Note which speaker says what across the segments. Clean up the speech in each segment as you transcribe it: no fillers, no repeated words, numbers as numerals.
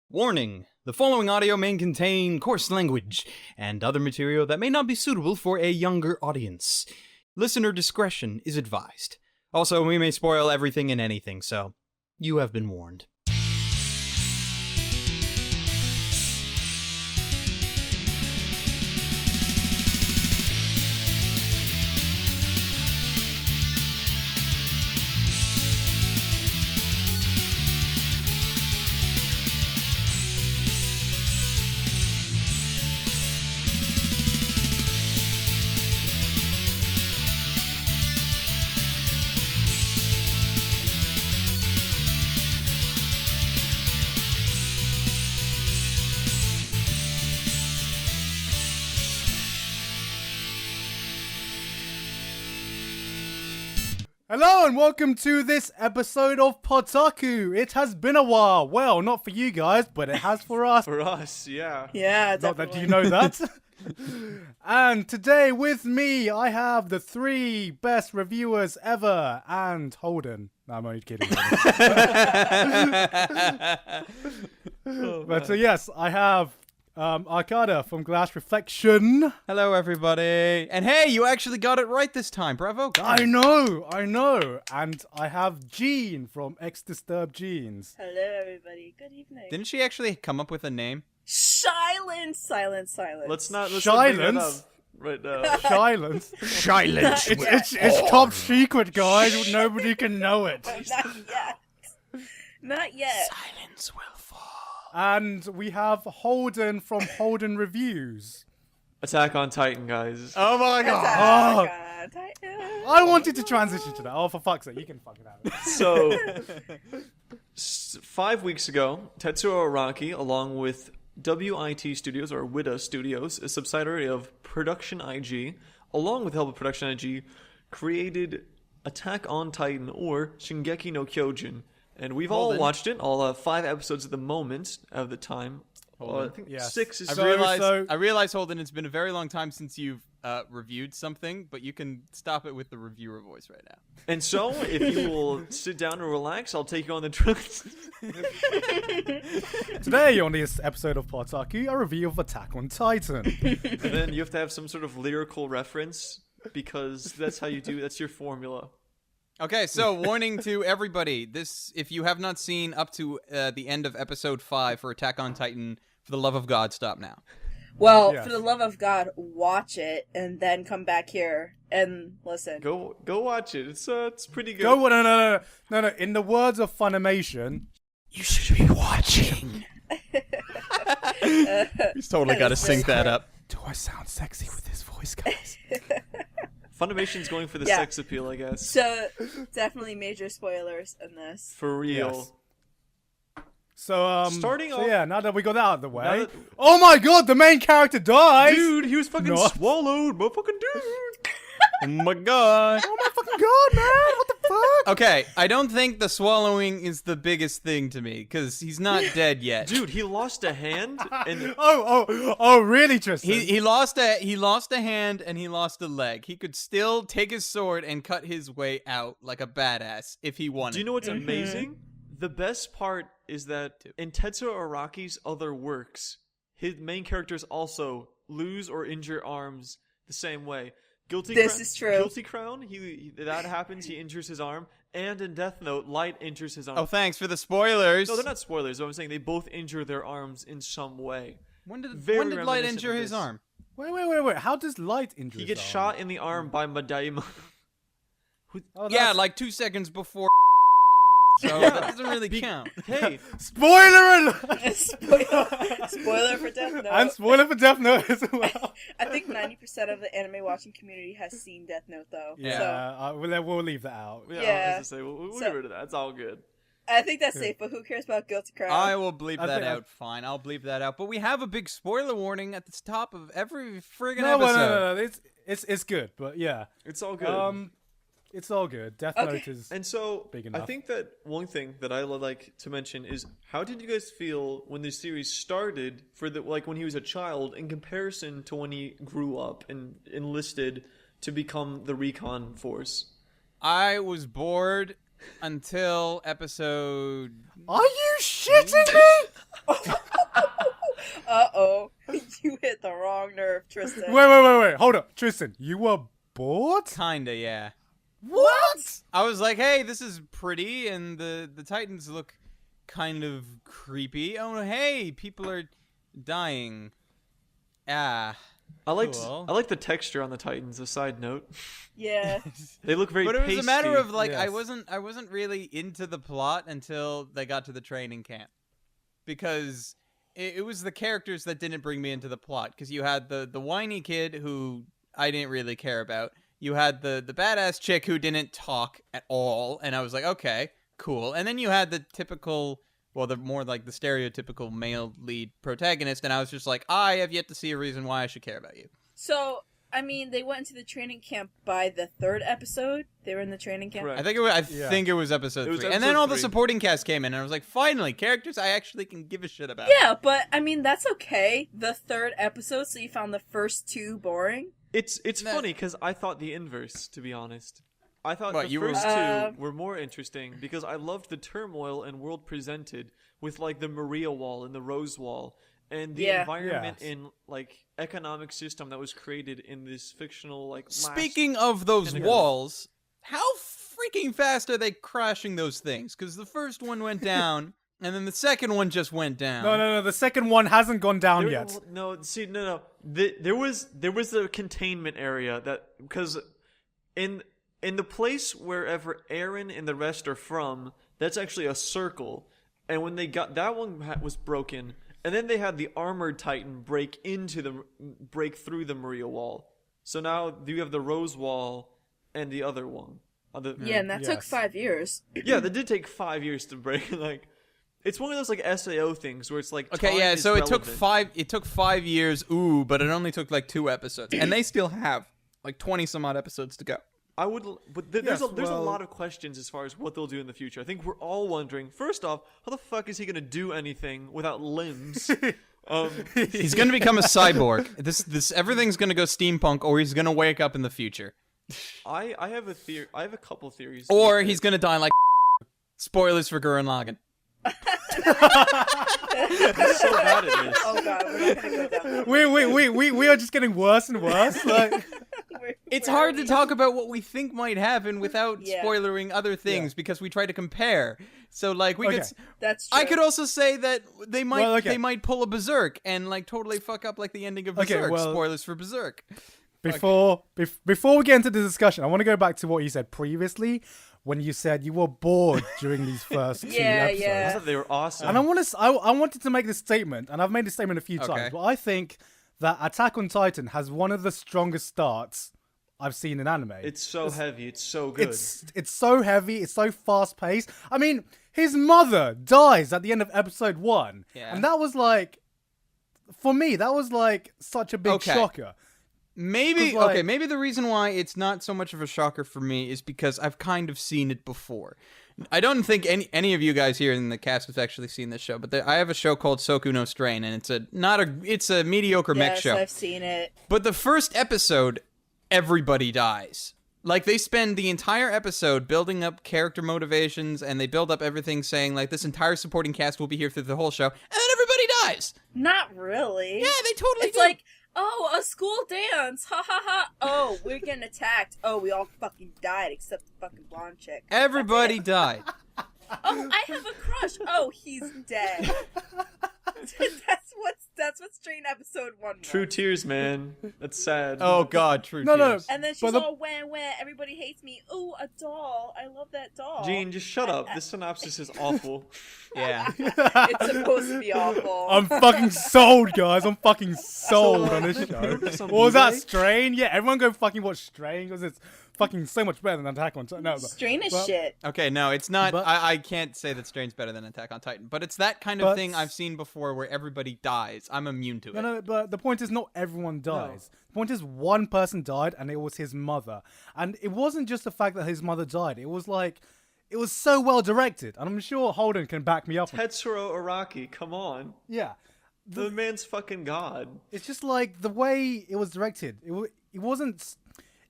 Speaker 1: Warning! The following audio may contain coarse language and other material that may not be suitable for a younger audience. Listener discretion is advised. Also, we may spoil everything and anything, so you have been warned.
Speaker 2: Hello and welcome to this episode of PodTaku. It has been a while. Well, not for you guys, but it has for us.
Speaker 3: For us, yeah.
Speaker 4: Yeah,
Speaker 2: Not
Speaker 4: definitely.
Speaker 2: that you know that. And today with me, I have the three best reviewers ever and Holden. No, I'm only kidding. But yes, I have Arkada from Glass Reflection.
Speaker 1: Hello, everybody. And hey, you actually got it right this time. Bravo.
Speaker 2: I know. And I have Jeanne from xDisturbedJeans.
Speaker 4: Hello, everybody. Good evening.
Speaker 1: Didn't she actually come up with a name?
Speaker 4: Silence.
Speaker 3: Let's not bring that
Speaker 2: Silence?
Speaker 3: up right now.
Speaker 2: Silence.
Speaker 1: Silence.
Speaker 2: It's top secret, guys. Nobody can know it.
Speaker 4: Not yet.
Speaker 1: Silence will fall.
Speaker 2: And we have Holden from HoldenReviews.
Speaker 3: Attack on Titan, guys.
Speaker 1: Oh my god.
Speaker 2: Oh.
Speaker 4: God.
Speaker 2: I wanted to transition to that. Oh, for fuck's sake, you can fucking have it.
Speaker 3: So, 5 weeks ago, Tetsuo Araki, along with WIT Studios, or WITA Studios, a subsidiary of Production IG, along with the help of Production IG, created Attack on Titan, or Shingeki no Kyojin. And we've all watched it, all 5 episodes at the moment of the time. I think
Speaker 2: Yes.
Speaker 3: 6 is...
Speaker 1: I realize, Holden, it's been a very long time since you've reviewed something, but you can stop it with the reviewer voice right now.
Speaker 3: And so, if you will sit down and relax, I'll take you on the trip.
Speaker 2: Today on this episode of PodTaku, a review of Attack on Titan.
Speaker 3: And then you have to have some sort of lyrical reference, because that's how you do, that's your formula.
Speaker 1: Okay, so warning to everybody. This, if you have not seen up to the end of episode 5 for Attack on Titan, for the love of God, stop now.
Speaker 4: Well,
Speaker 2: Yes.
Speaker 4: for the love of God, watch it and then come back here and listen.
Speaker 3: Go watch it. It's pretty good.
Speaker 2: No. In the words of Funimation,
Speaker 1: You should be watching. He's totally got to sync that up.
Speaker 2: do I sound sexy with this voice, guys?
Speaker 3: Funimation's going for the
Speaker 4: Yeah.
Speaker 3: sex appeal, I guess.
Speaker 4: So, definitely major spoilers in this.
Speaker 3: For real.
Speaker 2: Yes. So,
Speaker 3: Starting
Speaker 2: so
Speaker 3: off-
Speaker 2: yeah, now that we got that out of the way.
Speaker 3: Now that-
Speaker 2: Oh my god, the main character dies!
Speaker 3: Dude, he was fucking
Speaker 2: No.
Speaker 3: swallowed, motherfucking dude.
Speaker 1: Oh my god.
Speaker 2: Oh my fucking god, man! What the fuck?
Speaker 1: Okay, I don't think the swallowing is the biggest thing to me, because he's not dead yet.
Speaker 3: Dude, he lost a hand, and
Speaker 2: Oh, really, Tristan?
Speaker 1: He lost a hand and he lost a leg. He could still take his sword and cut his way out like a badass if he wanted.
Speaker 3: do you know what's amazing? The best part is that in Tetsuo Araki's other works, his main characters also lose or injure arms the same way.
Speaker 4: This is true.
Speaker 3: Guilty Crown, he that happens, he injures his arm, and in Death Note, Light injures his arm.
Speaker 1: Oh, thanks for the spoilers.
Speaker 3: No, they're not spoilers. I'm saying they both injure their arms in some way.
Speaker 1: When did
Speaker 3: Very
Speaker 1: Light
Speaker 3: reminiscent
Speaker 1: injure
Speaker 3: of
Speaker 1: his
Speaker 3: this.
Speaker 1: arm?
Speaker 2: Wait. How does Light injure
Speaker 3: He
Speaker 2: his
Speaker 3: gets
Speaker 2: arm?
Speaker 3: shot in the arm by Madaima.
Speaker 2: Oh,
Speaker 1: Yeah,
Speaker 2: that's-
Speaker 1: like 2 seconds before. So that doesn't really count.
Speaker 3: Hey,
Speaker 2: Spoiler alert!
Speaker 4: Spoiler for Death Note.
Speaker 2: And spoiler for Death Note as well.
Speaker 4: I think 90% of the anime watching community has seen Death Note, though.
Speaker 2: Yeah,
Speaker 4: So,
Speaker 2: we'll leave that out.
Speaker 3: yeah,
Speaker 4: Yeah.
Speaker 3: I was gonna say, we'll
Speaker 4: So-
Speaker 3: get rid of that. It's all good.
Speaker 4: I think that's safe, but who cares about Guilty Crown?
Speaker 1: I will bleep
Speaker 2: I
Speaker 1: that
Speaker 2: think-
Speaker 1: out. Fine, I'll bleep that out. But we have a big spoiler warning at the top of every friggin'
Speaker 2: No,
Speaker 1: episode.
Speaker 2: it's good, but yeah.
Speaker 3: It's all good.
Speaker 2: It's all good. Death
Speaker 4: Okay.
Speaker 2: Note is...
Speaker 3: And so,
Speaker 2: Big
Speaker 3: I
Speaker 2: enough.
Speaker 3: think that one thing that I would like to mention is, how did you guys feel when the series started, for the like when he was a child, in comparison to when he grew up and enlisted to become the recon force?
Speaker 1: I was bored until episode...
Speaker 2: Are you shitting me?
Speaker 4: wrong nerve, Tristan.
Speaker 2: Wait. Hold up. Tristan, you were bored?
Speaker 1: Kinda, yeah.
Speaker 2: What?
Speaker 1: I was like, hey, this is pretty, and the Titans look kind of creepy. Oh, hey, people are dying. Ah.
Speaker 3: I
Speaker 1: Cool.
Speaker 3: like the texture on the Titans. A side note,
Speaker 4: Yeah.
Speaker 3: they look very.
Speaker 1: But it was
Speaker 3: pasty.
Speaker 1: a matter of like
Speaker 2: Yes.
Speaker 1: I wasn't really into the plot until they got to the training camp, because it was the characters that didn't bring me into the plot. Because you had the whiny kid who I didn't really care about. You had the badass chick who didn't talk at all, and I was like, okay, cool. And then you had the typical, well, the more like the stereotypical male lead protagonist, and I was just like, I have yet to see a reason why I should care about you.
Speaker 4: So, I mean, they went into the training camp by the 3rd episode. They were in the training camp.
Speaker 3: Correct.
Speaker 1: I think it was episode
Speaker 3: It was
Speaker 1: 3. And then
Speaker 3: episode
Speaker 1: all the
Speaker 3: 3.
Speaker 1: supporting cast came in, and I was like, finally, characters I actually can give a shit about.
Speaker 4: Yeah, but I mean, that's okay. The 3rd episode, so you found the first 2 boring.
Speaker 3: It's
Speaker 1: Nah.
Speaker 3: funny because I thought the inverse, to be honest. I thought
Speaker 1: What,
Speaker 3: the
Speaker 1: you were-
Speaker 3: first
Speaker 4: Uh,
Speaker 3: 2 were more interesting because I loved the turmoil and world presented with like the Maria Wall and the Rose Wall and the
Speaker 4: Yeah.
Speaker 3: environment
Speaker 2: Yes.
Speaker 3: and like economic system that was created in this fictional like.
Speaker 1: Speaking of those
Speaker 3: kinda
Speaker 1: walls, how freaking fast are they crashing those things? Because the first one went down, and then the second one just went down.
Speaker 2: No. The second one hasn't gone down yet.
Speaker 3: No, see, no. There was a containment area that because in the place wherever Aaron and the rest are from, that's actually a circle, and when they got that one was broken, and then they had the armored Titan break through the Maria Wall. So now you have the Rose Wall and the other one.
Speaker 4: Yeah, and that took
Speaker 2: Yes.
Speaker 4: 5 years.
Speaker 3: Yeah, that did take 5 years to break. Like, it's one of those like SAO things where it's like
Speaker 1: Okay,
Speaker 3: time
Speaker 1: yeah.
Speaker 3: is
Speaker 1: So it took
Speaker 3: relevant.
Speaker 1: 5 years. Ooh, but it only took like 2 episodes, and they still have like 20 some odd episodes to go.
Speaker 3: There's
Speaker 2: Yes,
Speaker 3: a
Speaker 2: well-
Speaker 3: lot of questions as far as what they'll do in the future. I think we're all wondering. First off, how the fuck is he gonna do anything without limbs?
Speaker 1: He's gonna become a cyborg. This everything's gonna go steampunk, or he's gonna wake up in the future,
Speaker 3: I have a theory. I have a couple theories.
Speaker 1: or he's gonna die like. Spoilers for Gurren Lagann.
Speaker 3: He's so bad at this.
Speaker 4: Oh god, we're not gonna go down. that
Speaker 2: We are just getting worse and worse. Like,
Speaker 1: It's
Speaker 4: we're
Speaker 1: hard to
Speaker 4: already-
Speaker 1: talk about what we think might happen without
Speaker 4: Yeah.
Speaker 1: spoilering other things because we try to compare. So like we
Speaker 2: Okay.
Speaker 1: could.
Speaker 4: That's true.
Speaker 1: I could also say that they might
Speaker 2: Well, okay.
Speaker 1: they might pull a Berserk and like totally fuck up like the ending of
Speaker 2: Okay,
Speaker 1: Berserk.
Speaker 2: well-
Speaker 1: Spoilers for Berserk.
Speaker 2: before we get into the discussion, I want to go back to what you said previously when you said you were bored during these first 2
Speaker 4: Yeah,
Speaker 2: episodes.
Speaker 4: yeah.
Speaker 3: I thought they were awesome.
Speaker 2: And I wanted to make this statement, and I've made this statement a few
Speaker 1: Okay.
Speaker 2: times, but I think that Attack on Titan has one of the strongest starts I've seen in anime.
Speaker 3: It's so heavy. It's so good.
Speaker 2: It's so heavy. It's so fast paced. I mean, his mother dies at the end of episode 1,
Speaker 1: Yeah.
Speaker 2: and that was like, for me, that was like such a big
Speaker 1: Okay.
Speaker 2: shocker.
Speaker 1: Maybe
Speaker 2: 'Cause, like-
Speaker 1: okay. Maybe the reason why it's not so much of a shocker for me is because I've kind of seen it before. I don't think any of you guys here in the cast have actually seen this show, but I have a show called Soku no Strain, and it's a mediocre mech
Speaker 4: Yes,
Speaker 1: show.
Speaker 4: I've seen it.
Speaker 1: But the first episode, everybody dies. Like, they spend the entire episode building up character motivations, and they build up everything saying, like, this entire supporting cast will be here through the whole show, and then everybody dies!
Speaker 4: Not really.
Speaker 1: Yeah, they totally
Speaker 4: It's
Speaker 1: do.
Speaker 4: like, oh, a school dance. Ha ha ha. Oh, we're getting attacked. Oh, we all fucking died except the fucking blonde chick.
Speaker 1: Everybody died.
Speaker 4: Oh, I have a crush. Oh, he's dead. that's what Strain episode 1 was.
Speaker 3: True tears, man. That's sad.
Speaker 1: Oh, God, true
Speaker 2: No, no.
Speaker 1: tears.
Speaker 4: And then she's
Speaker 2: But the-
Speaker 4: all wah. Everybody hates me. Ooh, a doll. I love that doll.
Speaker 3: Jeanne, just shut up. This synopsis is awful.
Speaker 1: Yeah.
Speaker 4: It's supposed to be awful.
Speaker 2: I'm fucking sold, guys. I'm fucking sold on this show.
Speaker 3: Remember some
Speaker 2: What was that,
Speaker 3: Blu-ray?
Speaker 2: Strain? Yeah, everyone go fucking watch Strain because it's fucking so much better than Attack on Titan. No,
Speaker 4: Strain is
Speaker 2: but-
Speaker 4: shit.
Speaker 1: Okay, no, it's not.
Speaker 2: But-
Speaker 1: I can't say that Strain's better than Attack on Titan, but it's that kind of
Speaker 2: But-
Speaker 1: thing I've seen before where everybody dies. I'm immune to it.
Speaker 2: No, but the point is not everyone dies. The point is one person died and it was his mother. And it wasn't just the fact that his mother died. It was like, it was so well directed. And I'm sure Holden can back me up.
Speaker 3: Tetsuro Araki, come on.
Speaker 2: Yeah.
Speaker 3: The man's fucking god.
Speaker 2: It's just like the way it was directed. It wasn't,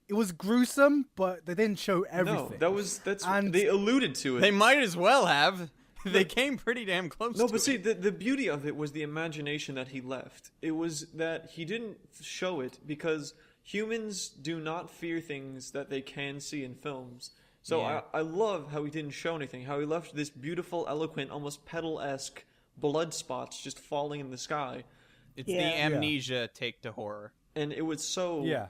Speaker 2: it was gruesome, but they didn't show everything.
Speaker 3: No, that's
Speaker 2: And-
Speaker 3: they alluded to it.
Speaker 1: They might as well have. They came pretty damn close.
Speaker 3: No,
Speaker 1: to
Speaker 3: but
Speaker 1: it.
Speaker 3: see, the beauty of it was the imagination that he left. It was that he didn't show it because humans do not fear things that they can see in films. So
Speaker 1: Yeah.
Speaker 3: I love how he didn't show anything, how he left this beautiful, eloquent, almost petal-esque blood spots just falling in the sky.
Speaker 1: It's
Speaker 4: Yeah.
Speaker 1: the amnesia take to horror.
Speaker 3: And it was so
Speaker 2: Yeah.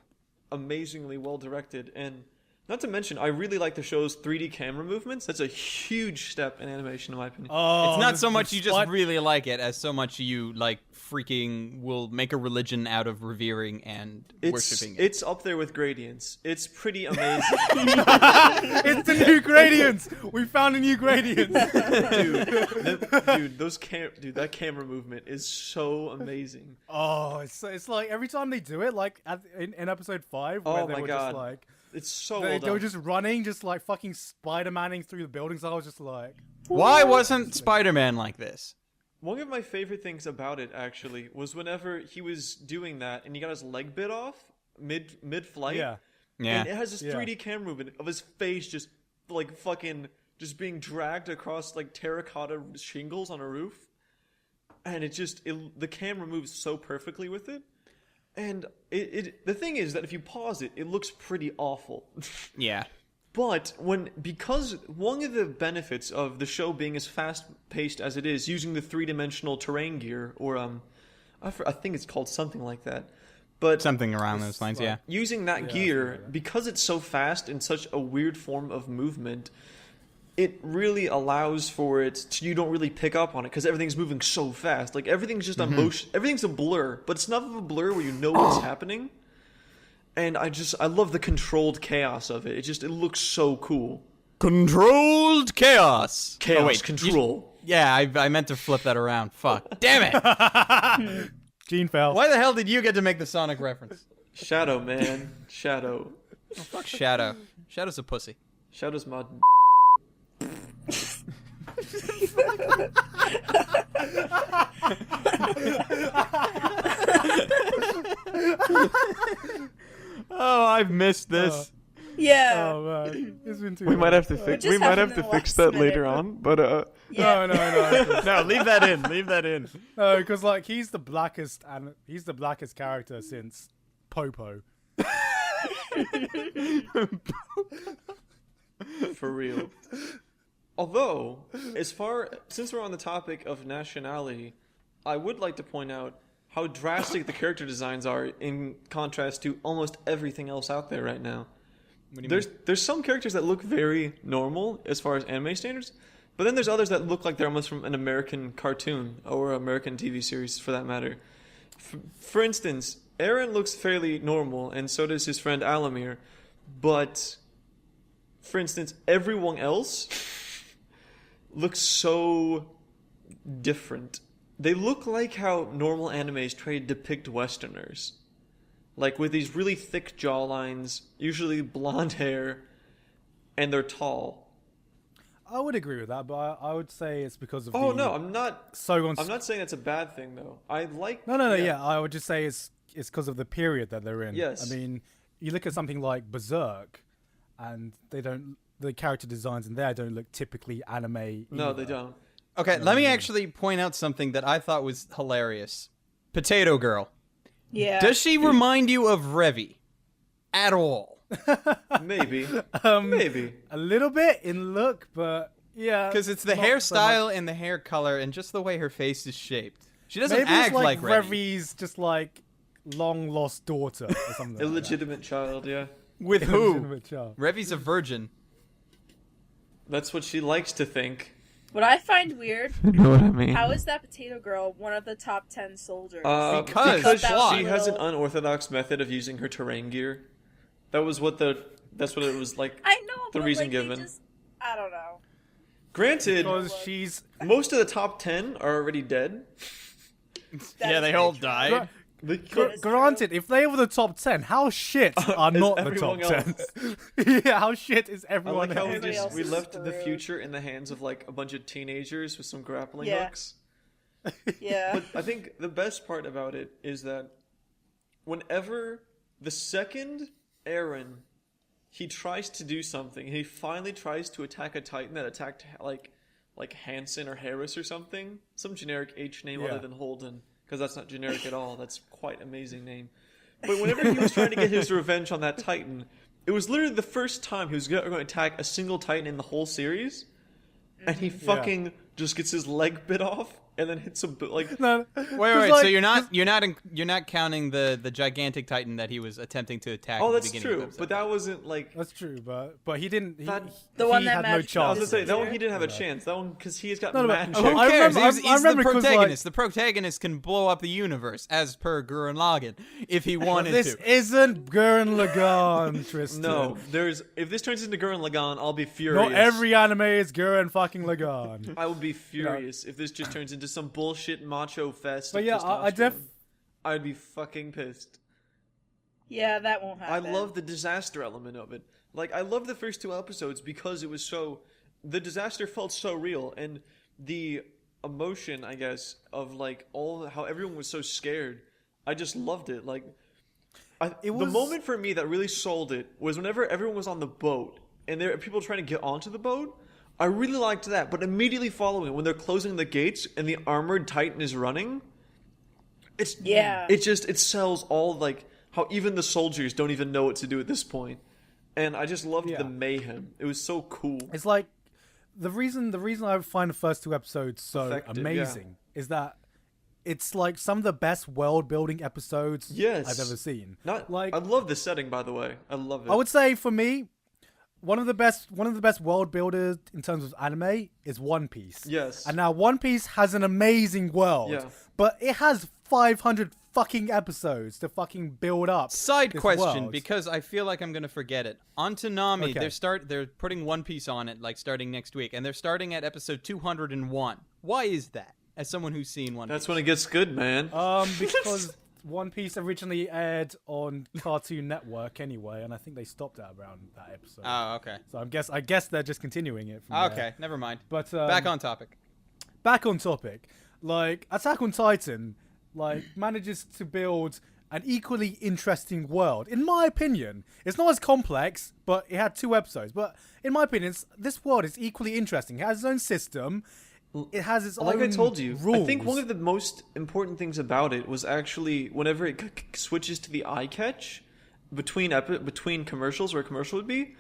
Speaker 3: amazingly well directed. And not to mention, I really like the show's 3D camera movements. That's a huge step in animation, in my opinion.
Speaker 2: Oh,
Speaker 1: It's not
Speaker 2: the-
Speaker 1: so
Speaker 2: the
Speaker 1: much you just
Speaker 2: spot-
Speaker 1: really like it as so much you like freaking will make a religion out of revering and worshipping it.
Speaker 3: It's up there with Gradients. It's pretty amazing.
Speaker 2: It's the new gradients. We found a new gradient.
Speaker 3: Dude, that camera movement is so amazing.
Speaker 2: Oh, it's like every time they do it, like in episode 5, where
Speaker 3: Oh
Speaker 2: they
Speaker 3: my
Speaker 2: were
Speaker 3: God.
Speaker 2: just like
Speaker 3: It's so
Speaker 2: they,
Speaker 3: well
Speaker 2: they were
Speaker 3: done.
Speaker 2: just running, just like fucking Spider-Manning through the buildings. I was just like,
Speaker 1: Why wasn't Spider-Man like this?
Speaker 3: One of my favorite things about it, actually, was whenever he was doing that and he got his leg bit off mid-flight.
Speaker 2: yeah,
Speaker 1: Yeah.
Speaker 3: And it has this
Speaker 2: Yeah.
Speaker 3: 3D camera movement of his face just, like, fucking just being dragged across, like, terracotta shingles on a roof. And the camera moves so perfectly with it. And the thing is that if you pause it, it looks pretty awful.
Speaker 1: Yeah.
Speaker 3: But because one of the benefits of the show being as fast-paced as it is, using the three-dimensional terrain gear, or I think it's called something like that, but
Speaker 1: Something around those lines, yeah.
Speaker 3: using that
Speaker 2: Yeah,
Speaker 3: gear,
Speaker 2: something like that.
Speaker 3: because it's so fast and such a weird form of movement, it really allows for it to, you don't really pick up on it because everything's moving so fast. Like everything's just a motion, everything's a blur, but it's enough of a blur where you know what's happening. And I love the controlled chaos of it. It looks so cool.
Speaker 1: Controlled chaos.
Speaker 3: Chaos
Speaker 1: Oh, wait,
Speaker 3: control.
Speaker 1: Yeah, I meant to flip that around. Fuck. Damn it.
Speaker 2: Gene fell.
Speaker 1: Why the hell did you get to make the Sonic reference?
Speaker 3: Shadow, man. Shadow.
Speaker 1: Fuck Shadow. Shadow's a pussy.
Speaker 3: Shadow's my...
Speaker 1: Oh, I've missed this.
Speaker 4: Yeah.
Speaker 2: Oh man, it's been too.
Speaker 3: We might
Speaker 2: long.
Speaker 3: have to fix.
Speaker 4: just
Speaker 3: We might
Speaker 4: happened
Speaker 3: have to
Speaker 4: in the
Speaker 3: fix
Speaker 4: last
Speaker 3: that later
Speaker 4: minute.
Speaker 3: on. But
Speaker 4: Yeah.
Speaker 2: No.
Speaker 1: No, leave that in. Leave that in.
Speaker 2: No, because like he's the blackest character since Popo.
Speaker 3: for real. Although, since we're on the topic of nationality, I would like to point out how drastic the character designs are in contrast to almost everything else out there right now. There's some characters that look very normal as far as anime standards, but then there's others that look like they're almost from an American cartoon or American TV series for that matter. For instance, Eren looks fairly normal, and so does his friend Alamir, but for instance, everyone else looks so different. They look like how normal animes try to depict Westerners. Like with these really thick jawlines, usually blonde hair, and they're tall.
Speaker 2: I would agree with that, but I would say it's because of.
Speaker 3: Oh
Speaker 2: the
Speaker 3: no, I'm not
Speaker 2: Sogon's.
Speaker 3: saying that's a bad thing though. I like
Speaker 2: No. Yeah, I would just say it's because of the period that they're in.
Speaker 3: Yes.
Speaker 2: I mean, you look at something like Berserk, and the character designs in there don't look typically anime.
Speaker 3: No,
Speaker 2: either.
Speaker 3: they don't.
Speaker 1: Okay, let me actually point out something that I thought was hilarious. Potato Girl.
Speaker 4: Yeah.
Speaker 1: Does she remind you of Revy? At all?
Speaker 3: Maybe.
Speaker 2: Um,
Speaker 3: Maybe.
Speaker 2: A little bit in look, but yeah.
Speaker 1: Because it's the
Speaker 2: not so
Speaker 1: hairstyle
Speaker 2: much.
Speaker 1: and the hair color and just the way her face is shaped. She doesn't
Speaker 2: Maybe
Speaker 1: act
Speaker 2: it's like
Speaker 1: Revy.
Speaker 2: Revy's just like long lost daughter or something. like that.
Speaker 3: Illegitimate child, yeah.
Speaker 1: With who?
Speaker 2: Illegitimate child.
Speaker 1: Revy's a virgin.
Speaker 3: That's what she likes to think.
Speaker 4: What I find weird,
Speaker 3: You know what I mean?
Speaker 4: how is that potato girl one of the top 10 soldiers?
Speaker 1: Because
Speaker 4: why?
Speaker 3: she has an unorthodox method of using her terrain gear. That's what it was like.
Speaker 4: I know,
Speaker 3: the
Speaker 4: but
Speaker 3: reason
Speaker 4: like,
Speaker 3: given.
Speaker 4: I don't know.
Speaker 3: Granted,
Speaker 2: Because she's
Speaker 3: most of the top 10 are already dead.
Speaker 4: That
Speaker 1: yeah,
Speaker 4: is
Speaker 1: they
Speaker 4: very
Speaker 1: all
Speaker 4: true.
Speaker 1: died.
Speaker 4: That is
Speaker 2: granted, if they were the top 10, how shit are
Speaker 3: Is
Speaker 2: not the top
Speaker 3: everyone
Speaker 2: 10? Yeah, how shit is
Speaker 3: I
Speaker 2: everyone
Speaker 3: like how
Speaker 2: else?
Speaker 4: Everybody else
Speaker 3: we
Speaker 4: is
Speaker 3: left the
Speaker 4: screwed.
Speaker 3: future in the hands of like a bunch of teenagers with some grappling
Speaker 4: Yeah.
Speaker 3: hooks.
Speaker 4: Yeah.
Speaker 3: But I think the best part about it is that whenever the second Eren he tries to do something, he finally tries to attack a Titan that attacked like like Hansen or Harris or something, some generic H name
Speaker 2: Yeah.
Speaker 3: other than Holden, because that's not generic at all. That's quite amazing name. But whenever he was trying to get his revenge on that Titan, it was literally the first time he was going to attack a single Titan in the whole series, and he fucking just gets his leg bit off and then hits him like.
Speaker 2: No,
Speaker 1: Wait.
Speaker 2: like,
Speaker 1: So you're not counting the gigantic Titan that he was attempting to attack.
Speaker 3: Oh,
Speaker 1: at the
Speaker 3: that's
Speaker 1: beginning of the
Speaker 3: true,
Speaker 1: episode.
Speaker 3: but that wasn't like.
Speaker 2: That's true, but he didn't.
Speaker 4: The one
Speaker 2: he
Speaker 4: that
Speaker 2: had no
Speaker 4: matched
Speaker 2: chance.
Speaker 3: I was gonna say that one
Speaker 4: Sure.
Speaker 3: he didn't have a chance. That one because he's got
Speaker 2: No, no,
Speaker 3: mad.
Speaker 2: but-
Speaker 1: Who
Speaker 2: I
Speaker 1: cares?
Speaker 2: remember-
Speaker 1: he's
Speaker 2: I remember
Speaker 1: the
Speaker 2: 'cause, like-
Speaker 1: protagonist. The protagonist can blow up the universe, as per Gurren Lagann, if he wanted
Speaker 2: This
Speaker 1: to.
Speaker 2: isn't Gurren Lagann, Tristan.
Speaker 3: No, if this turns into Gurren Lagann, I'll be furious.
Speaker 2: Not every anime is Gurren fucking Lagann.
Speaker 3: I would be furious if this just turns into some bullshit macho fest.
Speaker 2: But
Speaker 3: of
Speaker 2: yeah,
Speaker 3: testosterone. I'd be fucking pissed.
Speaker 4: Yeah, that won't
Speaker 3: I
Speaker 4: happen.
Speaker 3: love the disaster element of it. Like, I love the first 2 episodes because it was so... The disaster felt so real, and the emotion, I guess, of, like, how everyone was so scared, I just loved it. Like, the moment for me that really sold it was whenever everyone was on the boat, and there were people trying to get onto the boat. I really liked that, but immediately following, when they're closing the gates, and the armored Titan is running... It sells all, like, how even the soldiers don't even know what to do at this point. And I just loved the mayhem. It was so cool.
Speaker 2: It's like the reason I find the first 2 episodes so
Speaker 3: Effective,
Speaker 2: amazing is that it's like some of the best world building episodes
Speaker 3: Yes.
Speaker 2: I've ever seen.
Speaker 3: I love the setting, by the way. I love it.
Speaker 2: I would say for me, one of the best world builders in terms of anime is One Piece.
Speaker 3: Yes.
Speaker 2: And now One Piece has an amazing world,
Speaker 3: Yeah.
Speaker 2: but it has 500 fucking episodes to fucking build up.
Speaker 1: Side
Speaker 2: this
Speaker 1: question,
Speaker 2: world.
Speaker 1: because I feel like I'm gonna forget it. On Toonami,
Speaker 2: Okay.
Speaker 1: they're putting One Piece on it, like starting next week, and they're starting at episode 201. Why is that? As someone who's seen One Piece,
Speaker 3: That's when it gets good, man.
Speaker 2: Because One Piece originally aired on Cartoon Network anyway, and I think they stopped at around that episode.
Speaker 1: Oh, okay.
Speaker 2: So I guess they're just continuing it. From
Speaker 1: Okay,
Speaker 2: there.
Speaker 1: never mind.
Speaker 2: But
Speaker 1: Back on topic.
Speaker 2: Back on topic. Like Attack on Titan, like manages to build an equally interesting world. In my opinion, it's not as complex, but it had 2 episodes. But in my opinion, this world is equally interesting. It has its own system. It has its
Speaker 3: Like
Speaker 2: own
Speaker 3: I told you,
Speaker 2: rules.
Speaker 3: I think one of the most important things about it was actually whenever it switches to the eye catch between commercials, where a commercial would be,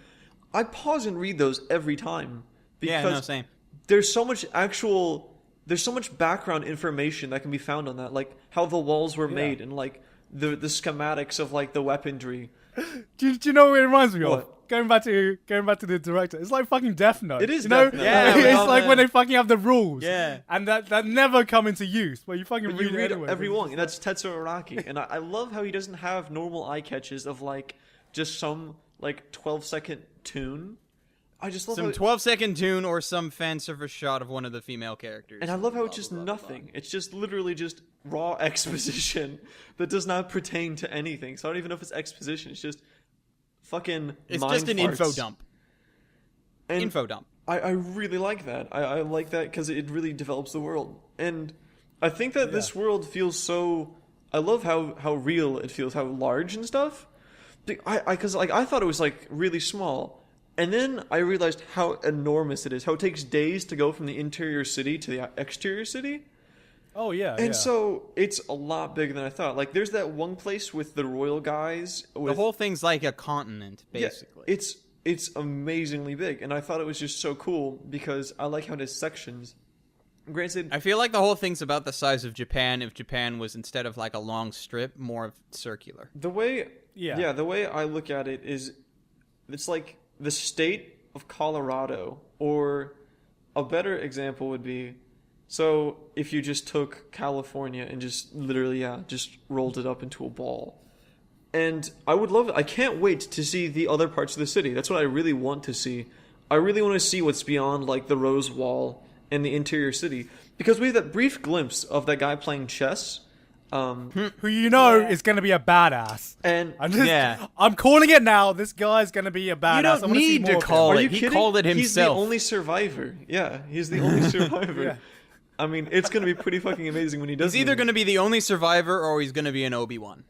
Speaker 3: I pause and read those every time because
Speaker 1: Yeah, no, same.
Speaker 3: there's so much background information that can be found on that, like how the walls were made and like the schematics of like the weaponry.
Speaker 2: Do you know what it reminds me of?
Speaker 3: What?
Speaker 2: Going back to the director, it's like fucking Death Note.
Speaker 3: It is
Speaker 2: you know?
Speaker 3: Death Note.
Speaker 1: Yeah,
Speaker 2: it's
Speaker 1: with all
Speaker 2: like
Speaker 1: the-
Speaker 2: when they fucking have the rules.
Speaker 1: Yeah.
Speaker 2: and that never come into use. But you fucking
Speaker 3: But
Speaker 2: read,
Speaker 3: you read
Speaker 2: it anyway.
Speaker 3: every one, and that's Tetsuo Araki. And I love how he doesn't have normal eye catches of like just some like 12-second tune. I just love
Speaker 1: Some
Speaker 3: how
Speaker 1: 12-second tune or some fan service shot of one of the female characters.
Speaker 3: and I love how it's just nothing. It's just literally just raw exposition that does not pertain to anything. So I don't even know if it's exposition. It's just fucking
Speaker 1: It's
Speaker 3: mind
Speaker 1: just an
Speaker 3: farts.
Speaker 1: info dump.
Speaker 3: And
Speaker 1: Info dump.
Speaker 3: I really like that. I like that because it really develops the world. And I think that this world feels so... I love how real it feels, how large and stuff. Because I thought it was like really small. And then I realized how enormous it is. How it takes days to go from the interior city to the exterior city.
Speaker 2: Oh yeah,
Speaker 3: And so it's a lot bigger than I thought. Like there's that one place with the royal guys.
Speaker 1: The
Speaker 3: With,
Speaker 1: whole thing's like a continent, basically.
Speaker 3: Yeah, it's amazingly big. And I thought it was just so cool because I like how it has sections. Granted,
Speaker 1: I feel like the whole thing's about the size of Japan if Japan was, instead of like a long strip, more of circular.
Speaker 3: the way
Speaker 2: Yeah.
Speaker 3: the way I look at it is it's like the state of Colorado, or a better example would be, so if you just took California and just literally just rolled it up into a ball. And I would love it. I can't wait to see the other parts of the city. That's what I really want to see. I really want to see what's beyond like the Rose Wall and the interior city, because we have that brief glimpse of that guy playing chess.
Speaker 2: Who you know is going to be a badass.
Speaker 3: And
Speaker 2: I'm calling it now. This guy's going to be a badass.
Speaker 1: You don't
Speaker 2: I wanna see
Speaker 1: need
Speaker 2: more
Speaker 1: to
Speaker 2: of him.
Speaker 1: call
Speaker 3: Are
Speaker 1: it.
Speaker 3: you
Speaker 1: He
Speaker 3: kidding?
Speaker 1: called it
Speaker 3: He's the
Speaker 1: himself.
Speaker 3: only survivor. Yeah, he's the only survivor.
Speaker 2: Yeah.
Speaker 3: I mean, it's going to be pretty fucking amazing when he does.
Speaker 1: He's either going to be the only survivor or he's going to be an Obi-Wan.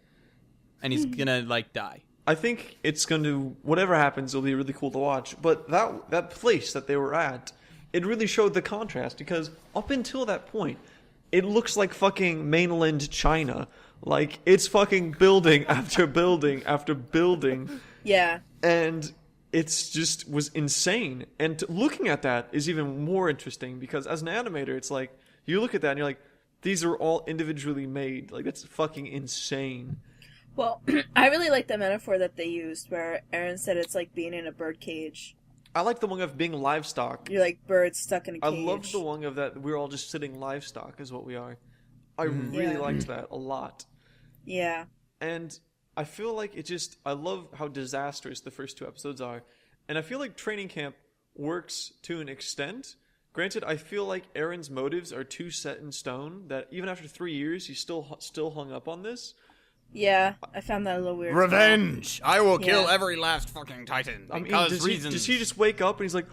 Speaker 1: And he's going to, like, die.
Speaker 3: I think it's going to, whatever happens, it'll be really cool to watch. But that place that they were at, it really showed the contrast because up until that point, it looks like fucking mainland China. Like, it's fucking building after building after building.
Speaker 4: Yeah.
Speaker 3: And it's just was insane. And looking at that is even more interesting because as an animator, it's like, you look at that and you're like, these are all individually made. Like, that's fucking insane.
Speaker 4: Well, I really like the metaphor that they used where Aaron said it's like being in a bird cage.
Speaker 3: I like the one of being livestock.
Speaker 4: You're like birds stuck in a cage.
Speaker 3: I love the one of that we're all just sitting livestock is what we are. I really liked that a lot.
Speaker 4: Yeah.
Speaker 3: And I feel like I love how disastrous the first 2 episodes are. And I feel like Training Camp works to an extent. Granted, I feel like Aaron's motives are too set in stone that even after 3 years, he's still hung up on this.
Speaker 4: Yeah, I found that a little weird.
Speaker 1: Revenge! I will kill every last fucking Titan because reasons.
Speaker 3: Does he just wake up and he's like,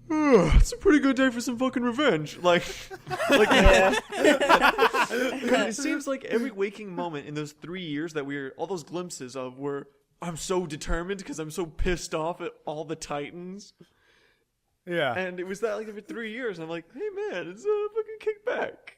Speaker 3: it's a pretty good day for some fucking revenge. Like it seems like every waking moment in those 3 years that all those glimpses of where I'm so determined because I'm so pissed off at all the Titans.
Speaker 2: Yeah.
Speaker 3: And it was that like for 3 years. And I'm like, hey man, it's a fucking kickback.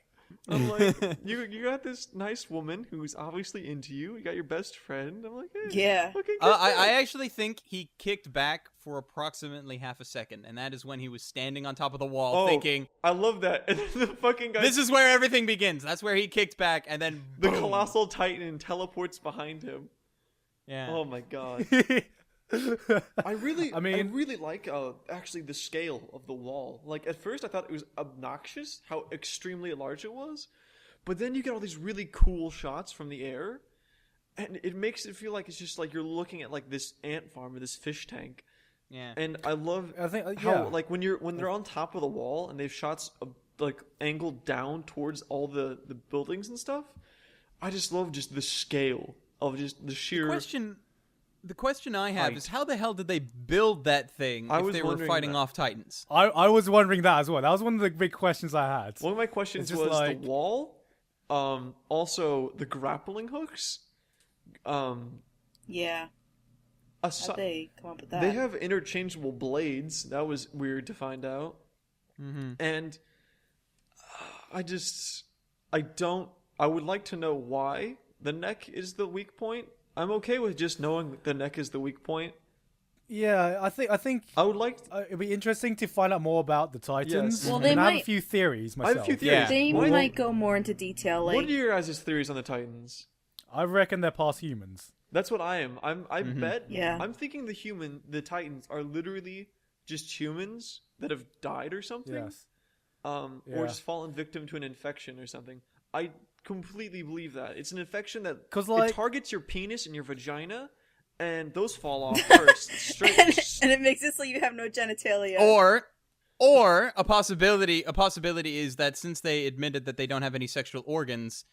Speaker 3: I'm like, you got this nice woman who's obviously into you. You got your best friend. I'm like, hey,
Speaker 4: yeah.
Speaker 3: fucking
Speaker 1: I actually think he kicked back for approximately half a second, and that is when he was standing on top of the wall thinking,
Speaker 3: I love that. And then the fucking guy,
Speaker 1: this is where everything begins. That's where he kicked back, and then
Speaker 3: the
Speaker 1: boom.
Speaker 3: colossal Titan teleports behind him.
Speaker 1: Yeah.
Speaker 3: Oh my god. I really like actually the scale of the wall. Like at first I thought it was obnoxious how extremely large it was, but then you get all these really cool shots from the air, and it makes it feel like it's just like you're looking at like this ant farm or this fish tank.
Speaker 1: Yeah.
Speaker 3: And I love how like when they're on top of the wall and they've shots like angled down towards all the buildings and stuff. I just love just the scale of just the sheer
Speaker 1: The question I have is how the hell did they build that thing if they were fighting off Titans?
Speaker 2: I was wondering that as well. That was one of the big questions I had.
Speaker 3: One of my questions was the wall, also the grappling hooks.
Speaker 4: Yeah. How'd they come up with that?
Speaker 3: They have interchangeable blades. That was weird to find out.
Speaker 1: Mm-hmm.
Speaker 3: And I would like to know why the neck is the weak point. I'm okay with just knowing the neck is the weak point.
Speaker 2: Yeah, I think
Speaker 3: I would like.
Speaker 2: It'd be interesting to find out more about the Titans.
Speaker 3: Yes.
Speaker 4: Well,
Speaker 2: I have a few theories myself.
Speaker 3: I have a few theories.
Speaker 4: They might go more into detail. Like,
Speaker 3: what are your guys' theories on the Titans?
Speaker 2: I reckon they're past humans.
Speaker 3: That's what I am. I bet.
Speaker 4: Yeah.
Speaker 3: I'm thinking the Titans are literally just humans that have died or something.
Speaker 2: Yes.
Speaker 3: Or just fallen victim to an infection or something. I completely believe that. It's an infection that it targets your penis and your vagina, and those fall off first. Straight.
Speaker 4: and it makes it so you have no genitalia.
Speaker 1: Or a possibility is that since they admitted that they don't have any sexual organs,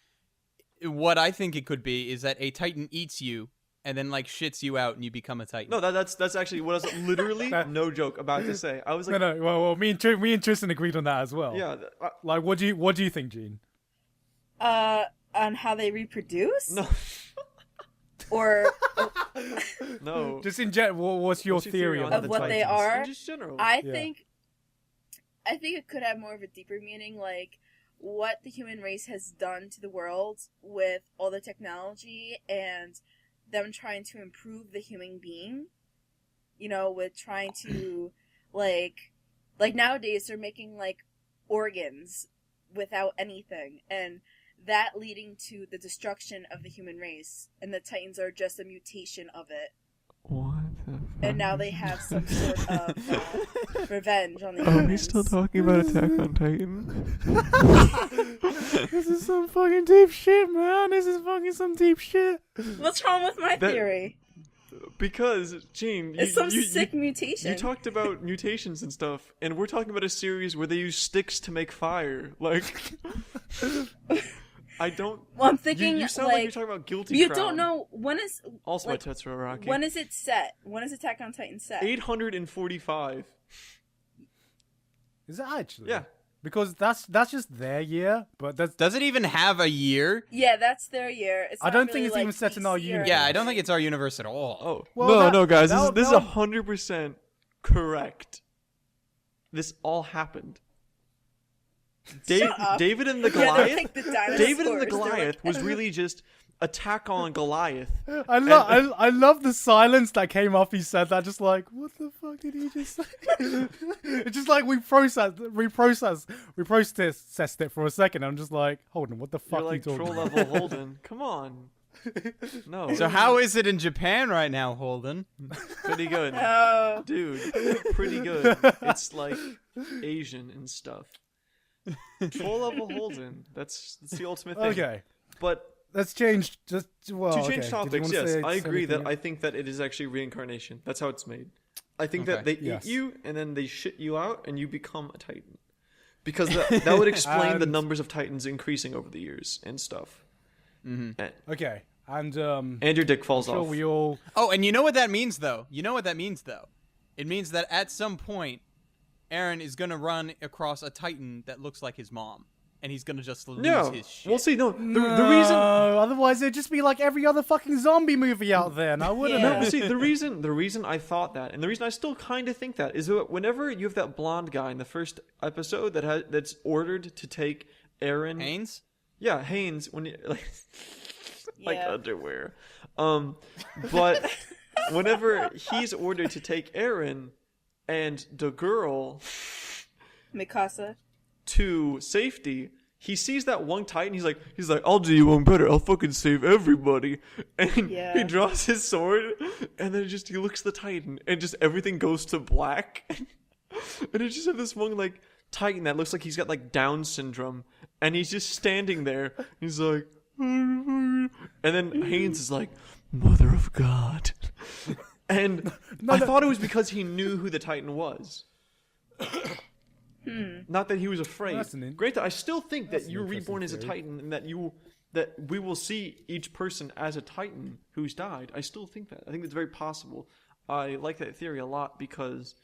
Speaker 1: what I think it could be is that a Titan eats you and then like shits you out and you become a Titan.
Speaker 3: No, that's actually what I was literally no joke about to say. I was like,
Speaker 2: no. Well, me and Tristan agreed on that as well.
Speaker 3: Yeah.
Speaker 2: Like, what do you think, Jeanne?
Speaker 4: On how they reproduce?
Speaker 3: No.
Speaker 4: Or
Speaker 3: no.
Speaker 2: Just in general, what's your theory on
Speaker 4: of
Speaker 2: the
Speaker 4: what
Speaker 2: Titans?
Speaker 4: they are?
Speaker 3: In just general.
Speaker 4: I think it could have more of a deeper meaning, like what the human race has done to the world with all the technology and them trying to improve the human being. You know, with trying to like nowadays they're making like organs without anything, and that leading to the destruction of the human race, and the Titans are just a mutation of it.
Speaker 3: What the fuck?
Speaker 4: And now they have some sort of revenge on the humans.
Speaker 3: Are we still talking about Attack on Titan?
Speaker 2: This is some fucking deep shit, man. This is fucking some deep shit.
Speaker 4: What's wrong with my theory?
Speaker 3: Because, Jeanne,
Speaker 4: it's some sick mutation.
Speaker 3: You talked about mutations and stuff, and we're talking about a series where they use sticks to make fire. Like, I don't.
Speaker 4: Well, I'm thinking
Speaker 3: you sound like you're talking about Guilty
Speaker 4: You
Speaker 3: Crown.
Speaker 4: don't know when is
Speaker 3: also by Tetsuo Araki.
Speaker 4: When is it set? When is Attack on Titan set?
Speaker 3: 845.
Speaker 2: Is it actually?
Speaker 3: Yeah.
Speaker 2: Because that's just their year, but
Speaker 1: does it even have a year?
Speaker 4: Yeah, that's their year. It's
Speaker 2: I don't
Speaker 4: not
Speaker 2: think
Speaker 4: really
Speaker 2: it's
Speaker 4: like
Speaker 2: even set in our universe.
Speaker 1: Yeah, I don't think it's our universe at all.
Speaker 3: Oh,
Speaker 2: well,
Speaker 3: no, guys, this is 100% correct. this all happened.
Speaker 4: up.
Speaker 3: David and the
Speaker 4: Yeah, they're
Speaker 3: Goliath.
Speaker 4: like the dinosaurs.
Speaker 3: David and the
Speaker 4: They're like-
Speaker 3: Goliath was really just attack on Goliath.
Speaker 2: I love the silence that came after he said that. Just like, what the fuck did he just say? It's just like we processed it for a second. I'm just like, Holden, what the fuck
Speaker 3: You're
Speaker 2: are you
Speaker 3: like
Speaker 2: talking
Speaker 3: troll
Speaker 2: about?
Speaker 3: level Holden. Come on. No.
Speaker 1: So how is it in Japan right now, Holden?
Speaker 3: Pretty good.
Speaker 4: Oh.
Speaker 3: Dude, pretty good. It's like Asian and stuff. Troll level Holden. That's the ultimate thing.
Speaker 2: Okay,
Speaker 3: But
Speaker 2: let's change. Just well,
Speaker 3: to
Speaker 2: okay.
Speaker 3: change
Speaker 2: Did you
Speaker 3: topics,
Speaker 2: wanna
Speaker 3: yes,
Speaker 2: say
Speaker 3: I agree that
Speaker 2: anything?
Speaker 3: I think that it is actually reincarnation. That's how it's made. I think that
Speaker 1: Okay.
Speaker 3: they
Speaker 2: Yes.
Speaker 3: eat you and then they shit you out and you become a Titan. Because that would explain the
Speaker 2: And-
Speaker 3: numbers of Titans increasing over the years and stuff.
Speaker 1: Mm-hmm.
Speaker 2: Okay, and
Speaker 3: And your dick falls
Speaker 2: sure
Speaker 3: off.
Speaker 2: we all.
Speaker 1: Oh, and you know what that means, though? It means that at some point, Aaron is gonna run across a Titan that looks like his mom, and he's gonna just lose
Speaker 3: No,
Speaker 1: his shit.
Speaker 3: we'll see. No, the reason.
Speaker 2: Otherwise, it'd just be like every other fucking zombie movie out there, and I wouldn't
Speaker 4: Yeah.
Speaker 2: know.
Speaker 3: See, the reason I thought that, and the reason I still kind of think that, is that whenever you have that blonde guy in the first episode that's ordered to take Aaron,
Speaker 1: Haynes?
Speaker 3: yeah, Haynes, when you, like
Speaker 4: Yeah.
Speaker 3: underwear, but whenever he's ordered to take Aaron and the girl
Speaker 4: Mikasa.
Speaker 3: to safety, he sees that one Titan. He's like, I'll do you one better. I'll fucking save everybody. And
Speaker 4: Yeah.
Speaker 3: he draws his sword, and then he looks at the Titan, and just everything goes to black. And it just have this one like Titan that looks like he's got like Down syndrome, and he's just standing there. He's like, and then Haynes is like, Mother of God. And I thought it was because he knew who the Titan was. Not that he was afraid.
Speaker 2: That's an
Speaker 3: Granted, I still think
Speaker 2: that's
Speaker 3: that
Speaker 2: an
Speaker 3: you're
Speaker 2: interesting
Speaker 3: reborn as a
Speaker 2: theory.
Speaker 3: Titan, and that we will see each person as a Titan who's died. I still think that. I think it's very possible. I like that theory a lot because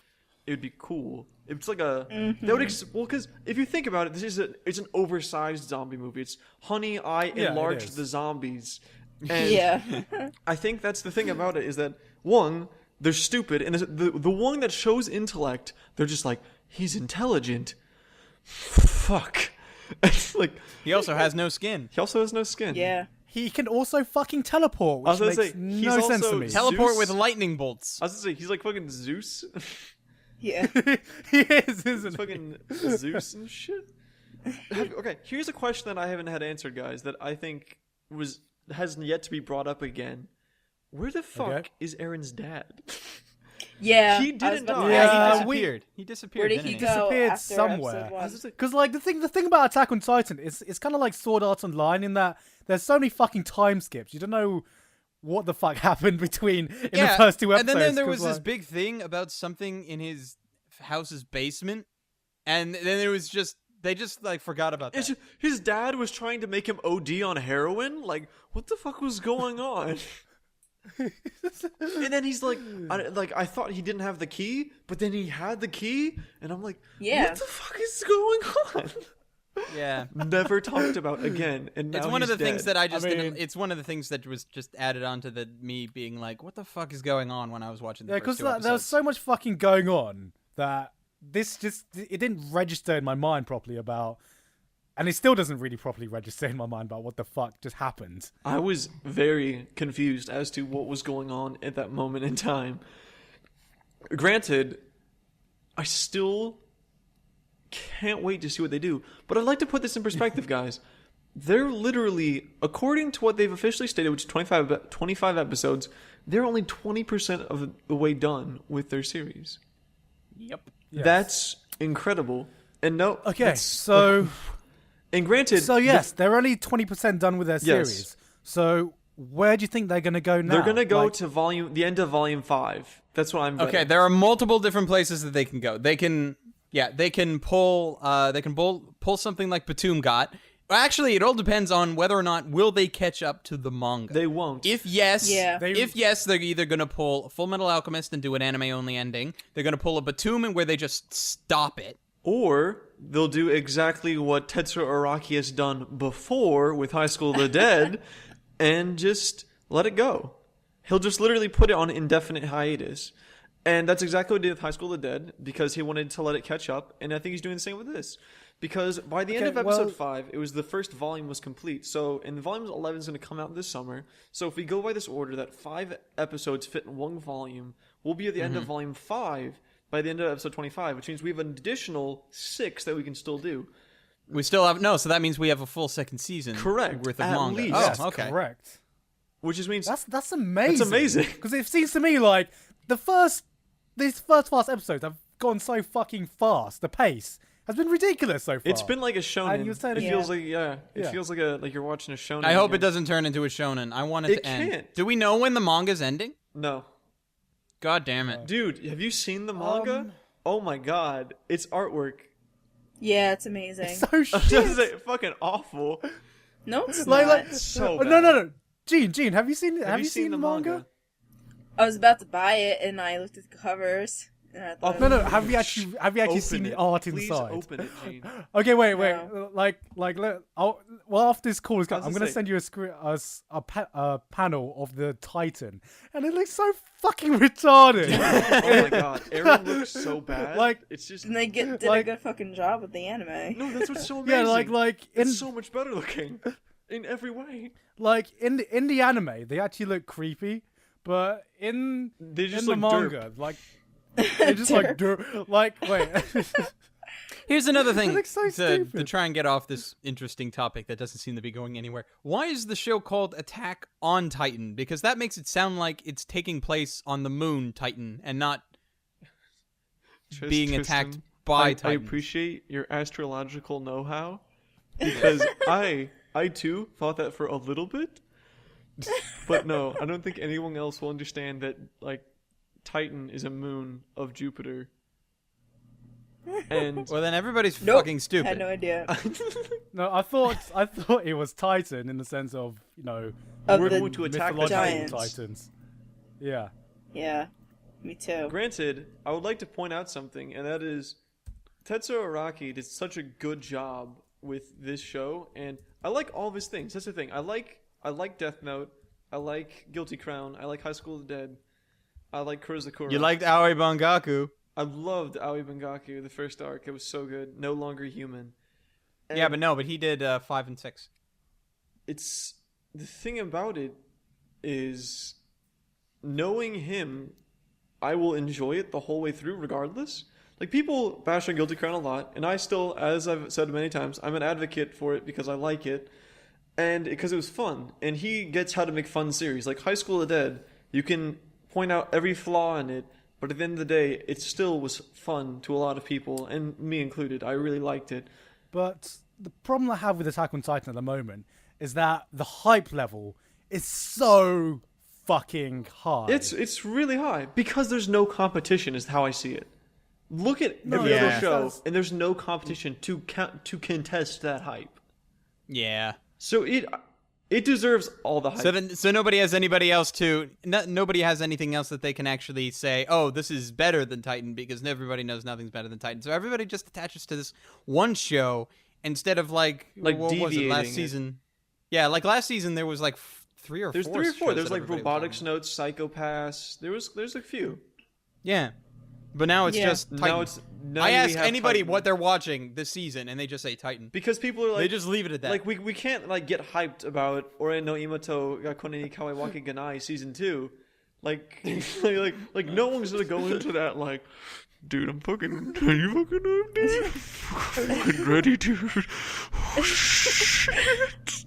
Speaker 3: it would be cool. It's like a that would because if you think about it, it's an oversized zombie movie. It's honey, I
Speaker 2: it
Speaker 3: enlarged
Speaker 2: is.
Speaker 3: the zombies. And
Speaker 4: Yeah.
Speaker 3: I think that's the thing about it is that one, they're stupid, and the one that shows intellect, they're just like, he's intelligent. Fuck. Like
Speaker 1: He also has no skin.
Speaker 3: he also has no skin.
Speaker 4: Yeah.
Speaker 2: He can also fucking teleport,
Speaker 3: I was
Speaker 2: which
Speaker 3: gonna
Speaker 2: makes
Speaker 3: say, he's
Speaker 2: no sense to
Speaker 3: also
Speaker 2: me.
Speaker 1: Teleport
Speaker 3: Zeus?
Speaker 1: with lightning bolts.
Speaker 3: I was gonna say he's like fucking Zeus.
Speaker 4: Yeah.
Speaker 2: He is, isn't he?
Speaker 3: Fucking Zeus and shit. Okay, here's a question that I haven't had answered, guys. That I think has yet to be brought up again. Where the fuck
Speaker 2: Okay.
Speaker 3: is Aaron's dad?
Speaker 4: Yeah.
Speaker 3: He
Speaker 4: I was
Speaker 3: didn't
Speaker 4: about to
Speaker 3: die.
Speaker 4: ask
Speaker 1: Yeah,
Speaker 4: that.
Speaker 1: he disappeared. He disappeared.
Speaker 4: Where did
Speaker 1: didn't
Speaker 4: he
Speaker 1: he
Speaker 4: go
Speaker 2: Disappeared
Speaker 4: after
Speaker 2: somewhere.
Speaker 4: episode
Speaker 3: I
Speaker 4: one?
Speaker 3: was just like,
Speaker 2: Because like the thing about Attack on Titan, it's kind of like Sword Art Online in that there's so many fucking time skips. You don't know what the fuck happened between in the first two episodes.
Speaker 1: And then there was
Speaker 2: 'cause,
Speaker 1: this
Speaker 2: like-
Speaker 1: big thing about something in his house's basement, and then it was just they just like forgot about that.
Speaker 3: it's just- his dad was trying to make him OD on heroin. Like, what the fuck was going on? And then he's like, I thought he didn't have the key, but then he had the key, and I'm like,
Speaker 4: Yeah.
Speaker 3: what the fuck is going on?
Speaker 1: Yeah.
Speaker 3: Never talked about again, and now
Speaker 1: It's one of the
Speaker 3: he's
Speaker 1: things
Speaker 3: dead.
Speaker 1: that I just
Speaker 2: mean-
Speaker 1: didn't. It's one of the things that was just added on to the me being like, "What the fuck is going on?" when I was watching the
Speaker 2: Yeah,
Speaker 1: first
Speaker 2: because
Speaker 1: two
Speaker 2: there was
Speaker 1: episodes.
Speaker 2: so much fucking going on that it didn't register in my mind properly about, and it still doesn't really properly register in my mind about what the fuck just happened.
Speaker 3: I was very confused as to what was going on at that moment in time. Granted, I still can't wait to see what they do. But I'd like to put this in perspective, guys. They're literally, according to what they've officially stated, which is 25 episodes, they're only 20% of the way done with their series.
Speaker 1: Yep.
Speaker 2: Yes.
Speaker 3: That's incredible. And no,
Speaker 2: Okay,
Speaker 3: that's-
Speaker 2: so
Speaker 3: and granted,
Speaker 2: so yes, they're only 20% done with their series. So where do you think they're gonna go now?
Speaker 3: they're gonna go
Speaker 2: Like,
Speaker 3: to the end of volume 5. That's what I'm.
Speaker 1: Okay,
Speaker 3: betting.
Speaker 1: there are multiple different places that they can go. They can pull something like Batum got. Actually, it all depends on whether or not will they catch up to the manga.
Speaker 3: They won't.
Speaker 1: If yes,
Speaker 4: Yeah.
Speaker 1: they're either gonna pull Full Metal Alchemist and do an anime only ending. They're gonna pull a Batum and where they just stop it.
Speaker 3: Or they'll do exactly what Tetsuo Araki has done before with High School of the Dead and just let it go. He'll just literally put it on indefinite hiatus. And that's exactly what he did with High School of the Dead, because he wanted to let it catch up, and I think he's doing the same with this. Because by the end of episode 5, it was the first volume was complete. So, and volume 11 is going to come out this summer. So if we go by this order, that 5 episodes fit in one volume, we'll be at the end of volume 5 by the end of episode 25, which means we have an additional 6 that we can still do.
Speaker 1: We still have so that means we have a full second season.
Speaker 3: Correct.
Speaker 1: Worth of
Speaker 3: At
Speaker 1: manga.
Speaker 3: least.
Speaker 1: Oh,
Speaker 2: Yes,
Speaker 1: okay.
Speaker 2: correct.
Speaker 3: Which just means
Speaker 2: That's amazing.
Speaker 3: That's amazing.
Speaker 2: Because it seems to me like these first fast episodes have gone so fucking fast. The pace has been ridiculous so far.
Speaker 3: it's been like a shonen.
Speaker 2: And you're saying-
Speaker 3: It feels
Speaker 4: Yeah.
Speaker 3: like it feels like you're watching a shonen.
Speaker 1: I hope it
Speaker 3: again.
Speaker 1: doesn't turn into a shonen. I want it
Speaker 3: It
Speaker 1: to end.
Speaker 3: can't.
Speaker 1: Do we know when the manga's ending?
Speaker 3: No.
Speaker 1: God damn it.
Speaker 3: Dude, have you seen the manga? Oh my god, it's artwork.
Speaker 4: Yeah, it's amazing.
Speaker 2: so
Speaker 3: Just
Speaker 2: shit.
Speaker 3: say fucking awful.
Speaker 4: No, it's
Speaker 2: like,
Speaker 4: not.
Speaker 3: So
Speaker 2: no,
Speaker 3: bad.
Speaker 2: no. Gene, have you seen? Have you seen the manga?
Speaker 4: I was about to buy it, and I looked at the covers, and I thought,
Speaker 2: No. Have you actually
Speaker 3: Open
Speaker 2: seen
Speaker 3: it.
Speaker 2: the art
Speaker 3: Please
Speaker 2: inside?
Speaker 3: open it, Gene.
Speaker 2: Okay, wait.
Speaker 4: No.
Speaker 2: After this call is
Speaker 3: How's
Speaker 2: I'm
Speaker 3: it
Speaker 2: gonna
Speaker 3: say?
Speaker 2: send you a panel of the Titan, and it looks so fucking retarded.
Speaker 3: Oh my god, Aaron looks so bad.
Speaker 2: Like-
Speaker 3: it's just
Speaker 4: and they did a
Speaker 2: Like-
Speaker 4: good fucking job with the anime.
Speaker 3: no. That's what's so amazing.
Speaker 2: Yeah, like in
Speaker 3: it's so much better looking in every way.
Speaker 2: in the anime, they actually look creepy, but in
Speaker 3: They just
Speaker 2: in the
Speaker 3: look derp.
Speaker 2: manga, like they just like wait.
Speaker 1: Here's another thing
Speaker 2: looks so
Speaker 1: to
Speaker 2: stupid.
Speaker 1: try and get off this interesting topic that doesn't seem to be going anywhere. Why is the show called Attack on Titan? Because that makes it sound like it's taking place on the moon Titan and not being attacked
Speaker 3: Tristan,
Speaker 1: by
Speaker 3: I
Speaker 1: Titans.
Speaker 3: appreciate your astrological know-how because I too thought that for a little bit, but no, I don't think anyone else will understand that like Titan is a moon of Jupiter. And
Speaker 1: Well, then everybody's
Speaker 4: Nope.
Speaker 1: fucking stupid.
Speaker 4: Had no idea.
Speaker 2: No, I thought it was Titan in the sense of
Speaker 4: Of
Speaker 3: we're
Speaker 4: the
Speaker 3: going to attack the
Speaker 2: mythological
Speaker 4: giants.
Speaker 2: Titans. Yeah.
Speaker 4: Yeah, me too.
Speaker 3: granted, I would like to point out something, and that is Tetsuo Araki did such a good job with this show, and I like all of his things. That's the thing. I like Death Note. I like Guilty Crown. I like High School of the Dead. I like Kurosakura.
Speaker 1: You liked Aoi Bangaku.
Speaker 3: I loved Aoi Bangaku, the first arc. It was so good. No Longer Human. And
Speaker 1: Yeah, but he did 5 and 6.
Speaker 3: it's the thing about it is knowing him, I will enjoy it the whole way through regardless. Like, people bash on Guilty Crown a lot, and I still, as I've said many times, I'm an advocate for it because I like it and because it was fun, and he gets how to make fun series. Like High School of the Dead, you can point out every flaw in it, but at the end of the day, it still was fun to a lot of people, and me included. I really liked it.
Speaker 2: But the problem I have with Attack on Titan at the moment is that the hype level is so fucking high.
Speaker 3: It's really high because there's no competition, is how I see it. Look at every
Speaker 1: yeah.
Speaker 3: other show,
Speaker 2: That's-
Speaker 3: and there's no competition to contest that hype.
Speaker 1: Yeah.
Speaker 3: So it deserves all the hype.
Speaker 1: So nobody has anybody else to. Nobody has anything else that they can actually say. Oh, this is better than Titan, because everybody knows nothing's better than Titan. So everybody just attaches to this one show instead of like what was it
Speaker 3: deviating
Speaker 1: last
Speaker 3: it.
Speaker 1: season? Yeah, like last season there was like three or
Speaker 3: There's
Speaker 1: four.
Speaker 3: 3 or 4.
Speaker 1: shows
Speaker 3: There's
Speaker 1: that
Speaker 3: like
Speaker 1: everybody was
Speaker 3: Robotics
Speaker 1: talking about.
Speaker 3: Notes, Psychopaths. There's a few.
Speaker 1: Yeah, but now it's
Speaker 4: Yeah.
Speaker 1: just Titan.
Speaker 3: Now
Speaker 1: I
Speaker 3: we
Speaker 1: ask
Speaker 3: have
Speaker 1: anybody
Speaker 3: Titan.
Speaker 1: what they're watching this season, and they just say Titan.
Speaker 3: Because people are like,
Speaker 1: They just leave it at that.
Speaker 3: like we can't like get hyped about Ore no Imato ga Kone ni Kawaiwaki Ganai season 2. Like like no one's gonna go into that like, dude, I'm fucking, are you fucking up, dude? I'm fucking ready, dude. Oh, shit.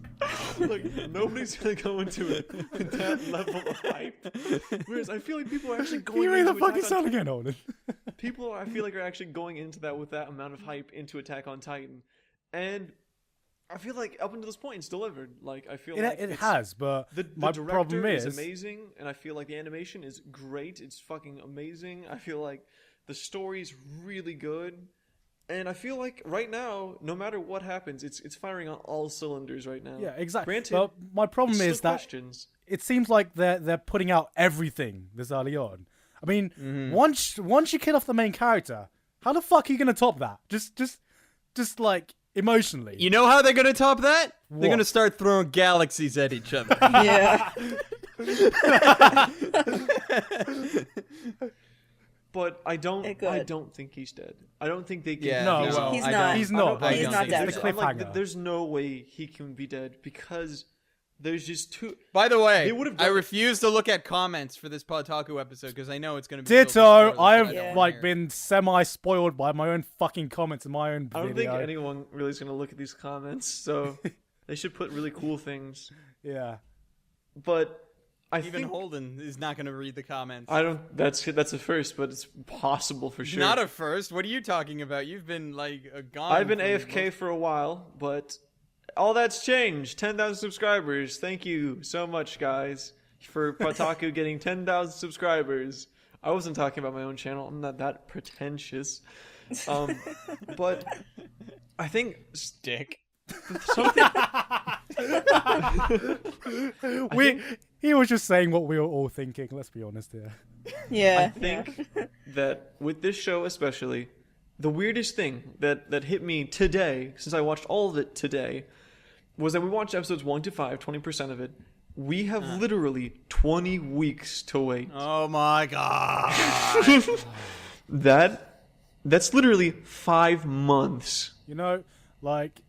Speaker 3: Like nobody's gonna go into it with that level of hype. Whereas I feel like people are actually going
Speaker 2: Can you make
Speaker 3: into
Speaker 2: the fucking
Speaker 3: Attack on
Speaker 2: sound again, Holden?
Speaker 3: People I feel like are actually going into that with that amount of hype into Attack on Titan, and I feel like up until this point it's delivered. Like I feel like
Speaker 2: It
Speaker 3: it's,
Speaker 2: has, but
Speaker 3: the
Speaker 2: my
Speaker 3: director
Speaker 2: problem
Speaker 3: is
Speaker 2: is
Speaker 3: amazing, and I feel like the animation is great. It's fucking amazing. I feel like the story's really good, and I feel like right now, no matter what happens, it's firing on all cylinders right now.
Speaker 2: yeah, exactly.
Speaker 3: Granted,
Speaker 2: But my problem
Speaker 3: still
Speaker 2: is that
Speaker 3: questions.
Speaker 2: it seems like they're putting out everything this early on. I mean,
Speaker 3: Mm-hmm.
Speaker 2: once you kill off the main character, how the fuck are you gonna top that? Just like emotionally.
Speaker 1: You know how they're gonna top that?
Speaker 2: What?
Speaker 1: They're gonna start throwing galaxies at each other.
Speaker 4: Yeah.
Speaker 3: but I don't think he's dead. I don't think they can.
Speaker 2: No,
Speaker 4: he's
Speaker 2: well,
Speaker 4: not.
Speaker 2: He's not.
Speaker 1: I
Speaker 4: He's
Speaker 1: don't
Speaker 4: not
Speaker 1: think
Speaker 4: dead.
Speaker 1: so.
Speaker 2: It's the cliffhanger.
Speaker 3: There's no way he can be dead because there's just too.
Speaker 1: By the way,
Speaker 3: They would've
Speaker 1: I
Speaker 3: done-
Speaker 1: refuse to look at comments for this PodTaku episode because I know it's going to be
Speaker 2: Ditto.
Speaker 1: I
Speaker 2: I've
Speaker 1: don't
Speaker 2: like
Speaker 1: care.
Speaker 2: been semi-spoiled by my own fucking comments in my own
Speaker 3: I don't
Speaker 2: video.
Speaker 3: think anyone really is going to look at these comments, so they should put really cool things.
Speaker 2: Yeah.
Speaker 3: But I
Speaker 1: Even
Speaker 3: think
Speaker 1: Holden is not going to read the comments.
Speaker 3: I don't. That's a first, but it's possible for sure.
Speaker 1: Not a first. What are you talking about? You've been like gone.
Speaker 3: I've been
Speaker 1: from
Speaker 3: AFK for a while, but all that's changed. 10,000 subscribers. Thank you so much, guys, for PodTaku getting 10,000 subscribers. I wasn't talking about my own channel. I'm not that pretentious. But I think
Speaker 1: Stick.
Speaker 3: something.
Speaker 2: He was just saying what we were all thinking. Let's be honest here.
Speaker 4: Yeah.
Speaker 3: I think that with this show especially, the weirdest thing that hit me today, since I watched all of it today, was that we watched episodes 1 to 5, 20% of it. We have literally 20 weeks to wait.
Speaker 1: Oh my god.
Speaker 3: That's literally 5 months.
Speaker 2: You know, like,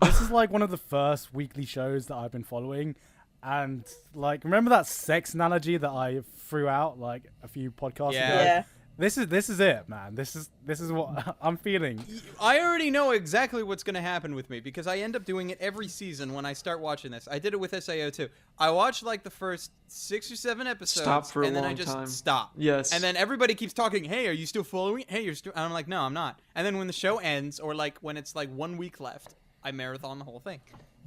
Speaker 2: this is like one of the first weekly shows that I've been following. And, like, remember that sex analogy that I threw out, like, a few podcasts
Speaker 1: Yeah.
Speaker 2: ago?
Speaker 4: Yeah.
Speaker 2: This is it, man. This is what I'm feeling.
Speaker 1: I already know exactly what's going to happen with me because I end up doing it every season when I start watching this. I did it with SAO too. I watched like the first 6 or 7 episodes.
Speaker 3: Stop for a
Speaker 1: and then I
Speaker 3: long
Speaker 1: just
Speaker 3: time.
Speaker 1: stop.
Speaker 3: Yes.
Speaker 1: And then everybody keeps talking. Hey, are you still following? Hey, you're still. And I'm like, no, I'm not. And then when the show ends, or like when it's like 1 week left, I marathon the whole thing.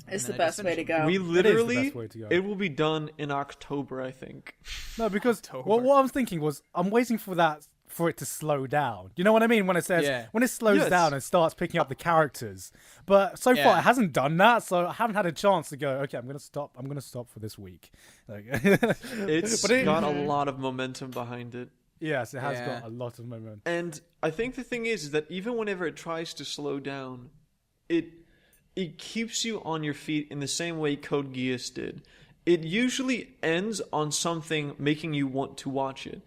Speaker 4: It's
Speaker 1: And
Speaker 4: the
Speaker 1: then I just
Speaker 4: best way to
Speaker 1: finish
Speaker 4: go.
Speaker 3: We literally,
Speaker 2: best way to go.
Speaker 3: it will be done in October, I think.
Speaker 2: No, because
Speaker 1: October.
Speaker 2: what I was thinking was I'm waiting for it to slow down. You know what I mean? When it says
Speaker 1: Yeah.
Speaker 2: when it slows
Speaker 3: Yes.
Speaker 2: down and starts picking up the characters. But so
Speaker 1: Yeah.
Speaker 2: far it hasn't done that, so I haven't had a chance to go, okay, I'm gonna stop for this week. Like,
Speaker 3: It's
Speaker 2: but it-
Speaker 3: got a lot of momentum behind it.
Speaker 2: Yes, it has
Speaker 1: Yeah.
Speaker 2: got a lot of momentum.
Speaker 3: And I think the thing is that even whenever it tries to slow down, it keeps you on your feet in the same way Code Geass did. It usually ends on something making you want to watch it.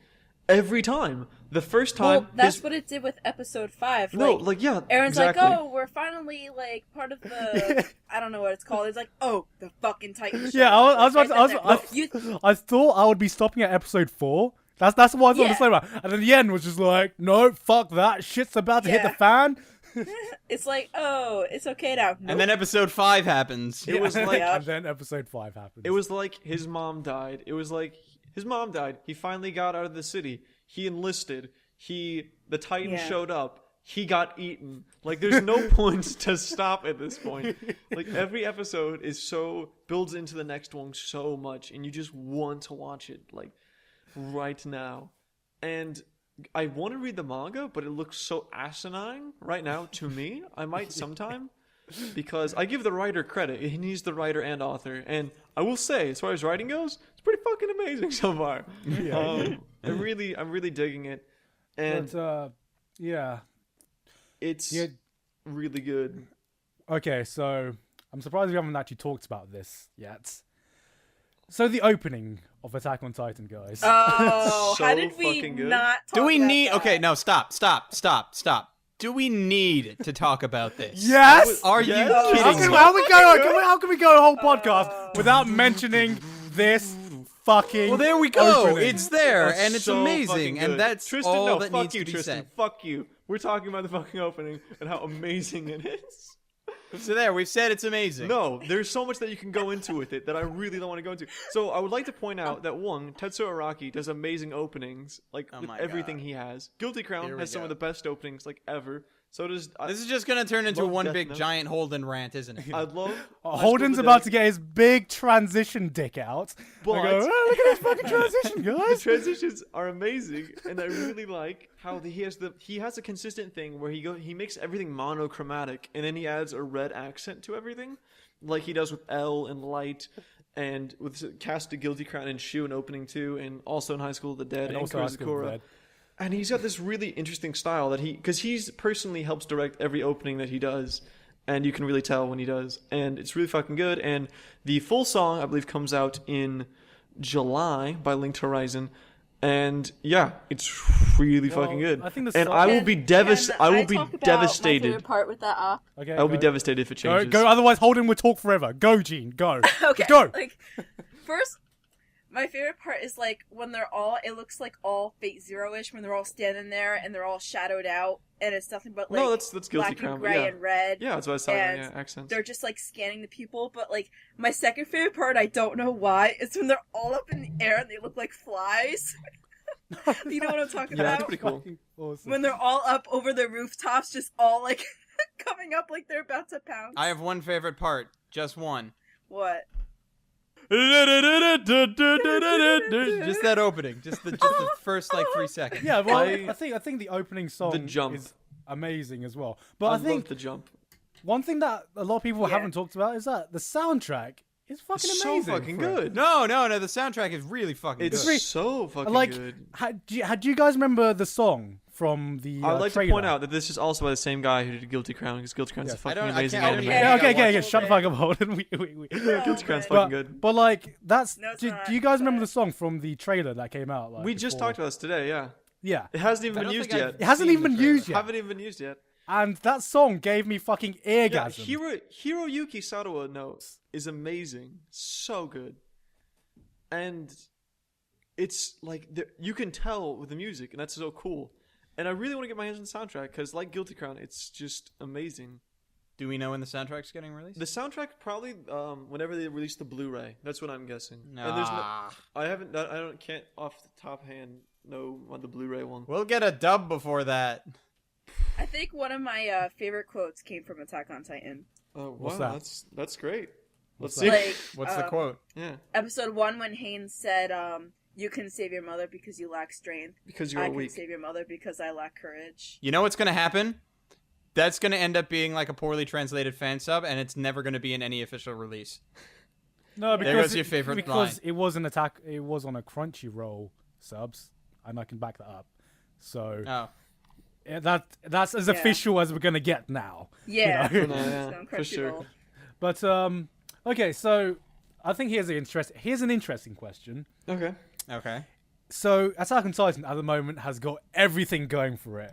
Speaker 3: Every time. The first time...
Speaker 4: Well, that's what it did with episode 5.
Speaker 3: No, like, yeah,
Speaker 4: Aaron's
Speaker 3: exactly.
Speaker 4: like, oh, we're finally, like, part of the... I don't know what it's called. It's like, oh, the fucking Titan show.
Speaker 2: Yeah, I thought I would be stopping at episode 4. That's what I thought
Speaker 4: Yeah.
Speaker 2: to say about. And then the end was just like, no, fuck that. Shit's about to hit the
Speaker 4: Yeah.
Speaker 2: fan.
Speaker 4: It's like, oh, it's okay now.
Speaker 1: And then episode 5 happens.
Speaker 3: It was like...
Speaker 4: Yeah.
Speaker 2: And then episode 5 happens.
Speaker 3: It was like his mom died. It was like his mom died. He finally got out of the city. He enlisted. The Titan
Speaker 4: Yeah.
Speaker 3: showed up. He got eaten. Like, there's no point to stop at this point. Like, every episode builds into the next one so much, and you just want to watch it, like, right now. And I want to read the manga, but it looks so asinine right now to me. I might sometime. Because I give the writer credit. He's the writer and author. And I will say, as far as writing goes, it's pretty fucking amazing so far. I'm really digging it. And
Speaker 2: But, yeah.
Speaker 3: it's
Speaker 2: Yeah.
Speaker 3: really good.
Speaker 2: Okay, so I'm surprised we haven't actually talked about this yet. So the opening of Attack on Titan, guys.
Speaker 4: Oh,
Speaker 3: So
Speaker 4: how did we
Speaker 3: fucking good.
Speaker 4: not talk
Speaker 1: Do we
Speaker 4: about
Speaker 1: need...
Speaker 4: that?
Speaker 1: Okay, no, stop. Do we need to talk about this?
Speaker 2: Yes!
Speaker 1: Are you
Speaker 3: Yes.
Speaker 2: How
Speaker 1: kidding
Speaker 2: can,
Speaker 1: me?
Speaker 2: how can we go a whole podcast without mentioning this fucking
Speaker 1: Well, there we go.
Speaker 2: opening?
Speaker 1: It's there,
Speaker 3: That's
Speaker 1: and it's
Speaker 3: so fucking
Speaker 1: amazing,
Speaker 3: good.
Speaker 1: and that's
Speaker 3: Tristan,
Speaker 1: all
Speaker 3: no,
Speaker 1: that
Speaker 3: fuck
Speaker 1: needs
Speaker 3: you,
Speaker 1: to be
Speaker 3: Tristan.
Speaker 1: said.
Speaker 3: Fuck you. We're talking about the fucking opening and how amazing it is.
Speaker 1: So there, we've said it's amazing.
Speaker 3: No, there's so much that you can go into with it that I really don't want to go into. So I would like to point out that one, Tetsuo Araki does amazing openings, like with
Speaker 1: my
Speaker 3: everything
Speaker 1: God.
Speaker 3: he has. Guilty Crown
Speaker 1: Here we
Speaker 3: has some
Speaker 1: go.
Speaker 3: of the best openings like ever. So does
Speaker 1: This is just gonna turn into
Speaker 3: Love
Speaker 1: one
Speaker 3: Death
Speaker 1: big
Speaker 3: Note.
Speaker 1: giant Holden rant, isn't it?
Speaker 3: I'd love.
Speaker 2: Holden's about to get his big transition dick out.
Speaker 3: But-
Speaker 2: I go, oh, look at this fucking transition,
Speaker 3: The
Speaker 2: guys.
Speaker 3: transitions are amazing, and I really like how he has a consistent thing where he makes everything monochromatic, and then he adds a red accent to everything, like he does with L and Light, and with Cast of Guilty Crown and Shu in opening 2, and also in High School of the Dead, and
Speaker 2: also High School of the
Speaker 3: Kurizukura.
Speaker 2: Dead.
Speaker 3: And he's got this really interesting style that because he's personally helps direct every opening that he does, and you can really tell when he does, and it's really fucking good. And the full song, I believe, comes out in July by Linked Horizon, And yeah, it's really fucking good.
Speaker 2: I think the
Speaker 3: and
Speaker 2: song-
Speaker 3: I will be
Speaker 4: Can
Speaker 3: I will
Speaker 4: I
Speaker 3: be
Speaker 4: talk about my
Speaker 3: devastated.
Speaker 4: favorite part with that op?
Speaker 2: Okay,
Speaker 3: I will be
Speaker 2: go.
Speaker 3: devastated if it
Speaker 2: Go,
Speaker 3: changes.
Speaker 2: go. Otherwise, Holden would talk forever. Go, Jeanne. Go.
Speaker 4: Okay.
Speaker 2: Go.
Speaker 4: Like, first, my favorite part is like when they're all. It looks like all Fate Zero-ish when they're all standing there and they're all shadowed out, and it's nothing but like
Speaker 3: No, that's Guilty
Speaker 4: black
Speaker 3: Crown.
Speaker 4: and
Speaker 3: but
Speaker 4: gray
Speaker 3: yeah.
Speaker 4: and red.
Speaker 3: Yeah, that's what I was talking about.
Speaker 4: and
Speaker 3: Yeah, accents.
Speaker 4: They're just like scanning the people, but like my second favorite part, I don't know why, is when they're all up in the air and they look like flies. You know what I'm talking
Speaker 3: Yeah, that's
Speaker 4: about?
Speaker 3: pretty cool.
Speaker 2: Fucking awesome.
Speaker 4: When they're all up over the rooftops, just all like coming up like they're about to pounce.
Speaker 1: I have one favorite part, just one.
Speaker 4: What?
Speaker 1: Just that opening, just the first like 3 seconds.
Speaker 2: Yeah, well,
Speaker 3: I-
Speaker 2: I think the opening song
Speaker 3: The jump.
Speaker 2: is amazing as well. But I
Speaker 3: love
Speaker 2: think
Speaker 3: the jump.
Speaker 2: one thing that a lot of people
Speaker 4: Yeah.
Speaker 2: haven't talked about is that the soundtrack is fucking
Speaker 3: So
Speaker 2: amazing.
Speaker 3: fucking
Speaker 2: for it.
Speaker 3: good.
Speaker 1: No, the soundtrack is really fucking
Speaker 3: It's
Speaker 1: good.
Speaker 3: so fucking
Speaker 2: Like,
Speaker 3: good.
Speaker 2: had you guys remember the song from the
Speaker 3: I'd like
Speaker 2: trailer?
Speaker 3: to point out that this is also by the same guy who did Guilty Crown, because Guilty Crown is
Speaker 2: Yes.
Speaker 3: a fucking
Speaker 1: I
Speaker 3: amazing
Speaker 1: can't-
Speaker 3: anime.
Speaker 4: okay.
Speaker 2: Yeah, okay,
Speaker 4: Yeah,
Speaker 2: okay,
Speaker 4: watch
Speaker 2: shut the
Speaker 4: it.
Speaker 2: fuck up, Holden. We.
Speaker 3: Guilty Crown's
Speaker 4: But-
Speaker 3: fucking good.
Speaker 2: But like that's
Speaker 4: No, it's
Speaker 2: do,
Speaker 4: not.
Speaker 2: do you guys remember
Speaker 4: Sorry.
Speaker 2: the song from the trailer that came out? Like,
Speaker 3: We just
Speaker 2: before?
Speaker 3: talked about this today, yeah.
Speaker 2: Yeah,
Speaker 3: It hasn't even
Speaker 1: I
Speaker 3: been
Speaker 1: don't
Speaker 3: used
Speaker 1: think
Speaker 3: yet.
Speaker 1: I've
Speaker 2: it hasn't
Speaker 1: seen
Speaker 2: even
Speaker 1: the
Speaker 2: been used yet,
Speaker 3: Haven't even been used yet.
Speaker 2: and that song gave me fucking
Speaker 3: Yeah,
Speaker 2: eargasm.
Speaker 3: Hiroyuki Sadawa knows is amazing, so good, and it's like you can tell with the music, and that's so cool. And I really want to get my hands on the soundtrack because, like Guilty Crown, it's just amazing.
Speaker 1: Do we know when the soundtrack's getting released?
Speaker 3: The soundtrack probably whenever they release the Blu-ray. That's what I'm guessing. And there's no,
Speaker 1: Nah.
Speaker 3: can't off the top hand know on the Blu-ray one.
Speaker 1: We'll get a dub before that.
Speaker 4: I think one of my favorite quotes came from Attack on Titan.
Speaker 3: Oh,
Speaker 2: What's
Speaker 3: wow,
Speaker 2: that?
Speaker 3: that's great.
Speaker 2: What's
Speaker 3: Let's see.
Speaker 4: Like
Speaker 1: What's the quote?
Speaker 3: Yeah,
Speaker 4: episode 1 when Haynes said, "You can save your mother because you lack strength.
Speaker 3: because
Speaker 4: I
Speaker 3: you're
Speaker 4: can
Speaker 3: weak.
Speaker 4: save your mother because I lack courage."
Speaker 1: You know what's gonna happen? That's gonna end up being like a poorly translated fan sub, and it's never gonna be in any official release.
Speaker 2: No,
Speaker 1: There goes your favorite
Speaker 2: because
Speaker 1: line.
Speaker 2: it was an attack. It was on a Crunchyroll subs, and I can back that up. So
Speaker 1: Oh.
Speaker 2: yeah, that's as
Speaker 4: Yeah.
Speaker 2: official as we're gonna get now.
Speaker 4: Yeah,
Speaker 2: You
Speaker 3: know? Yeah,
Speaker 4: It's on
Speaker 3: for sure.
Speaker 4: Crunchyroll.
Speaker 2: But okay, so I think here's an interesting question.
Speaker 3: Okay.
Speaker 1: Okay.
Speaker 2: So Attack on Titan at the moment has got everything going for it.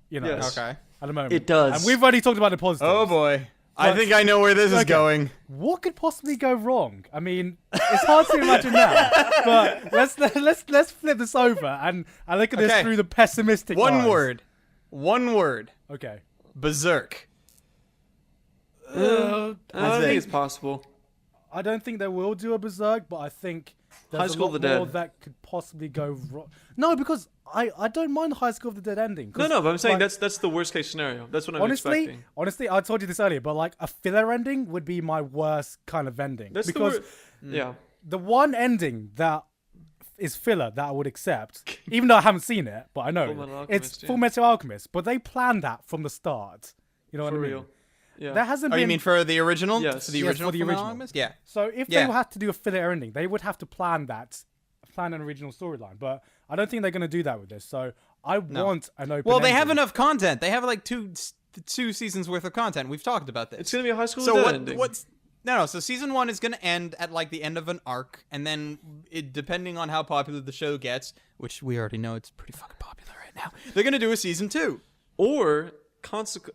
Speaker 2: You know,
Speaker 3: Yes.
Speaker 1: Okay.
Speaker 2: at the moment
Speaker 3: It does.
Speaker 2: and we've already talked about the positives.
Speaker 1: Oh boy. I
Speaker 2: But-
Speaker 1: think I know where this is
Speaker 2: Okay.
Speaker 1: going.
Speaker 2: What could possibly go wrong? I mean, it's hard to imagine now. But let's flip this over and look at this
Speaker 1: Okay.
Speaker 2: through the pessimistic
Speaker 1: One
Speaker 2: eyes.
Speaker 1: word. One word.
Speaker 2: Okay.
Speaker 1: Berserk.
Speaker 3: I don't
Speaker 1: That's
Speaker 3: think
Speaker 1: it.
Speaker 3: it's possible.
Speaker 2: I don't think they will do a Berserk, but I think
Speaker 3: High
Speaker 2: there's a
Speaker 3: School
Speaker 2: lot
Speaker 3: of the
Speaker 2: more
Speaker 3: Dead.
Speaker 2: that could possibly go wrong. No, because I don't mind High School of the Dead ending. 'cause,
Speaker 3: No, but I'm saying
Speaker 2: like,
Speaker 3: that's the worst case scenario. That's what I'm
Speaker 2: honestly,
Speaker 3: expecting.
Speaker 2: I told you this earlier, but like a filler ending would be my worst kind of ending.
Speaker 3: That's
Speaker 2: because
Speaker 3: yeah.
Speaker 2: the one ending that is filler that I would accept, even though I haven't seen it, but I know
Speaker 3: Fullmetal
Speaker 2: it's
Speaker 3: Alchemist, yeah.
Speaker 2: Full Metal Alchemist. But they planned that from the start. You know
Speaker 3: For
Speaker 2: what I mean?
Speaker 3: real. Yeah.
Speaker 2: There hasn't
Speaker 1: Oh,
Speaker 2: been.
Speaker 1: you mean for the original?
Speaker 3: Yes.
Speaker 1: For the
Speaker 3: Yes,
Speaker 1: original?
Speaker 2: for the
Speaker 1: Fullmetal
Speaker 2: original.
Speaker 1: Alchemist? Yeah.
Speaker 2: So if
Speaker 1: Yeah.
Speaker 2: they had to do a filler ending, they would have to plan an original storyline. But I don't think they're going to do that with this. So I want an open.
Speaker 1: Well, they have
Speaker 2: ending.
Speaker 1: enough content. They have like two seasons worth of content. We've talked about this.
Speaker 3: It's gonna be a High School
Speaker 1: So
Speaker 3: of the Dead ending.
Speaker 1: what's no. So season 1 is gonna end at like the end of an arc, and then depending on how popular the show gets, which we already know it's pretty fucking popular right now, they're gonna do a season 2.
Speaker 3: Or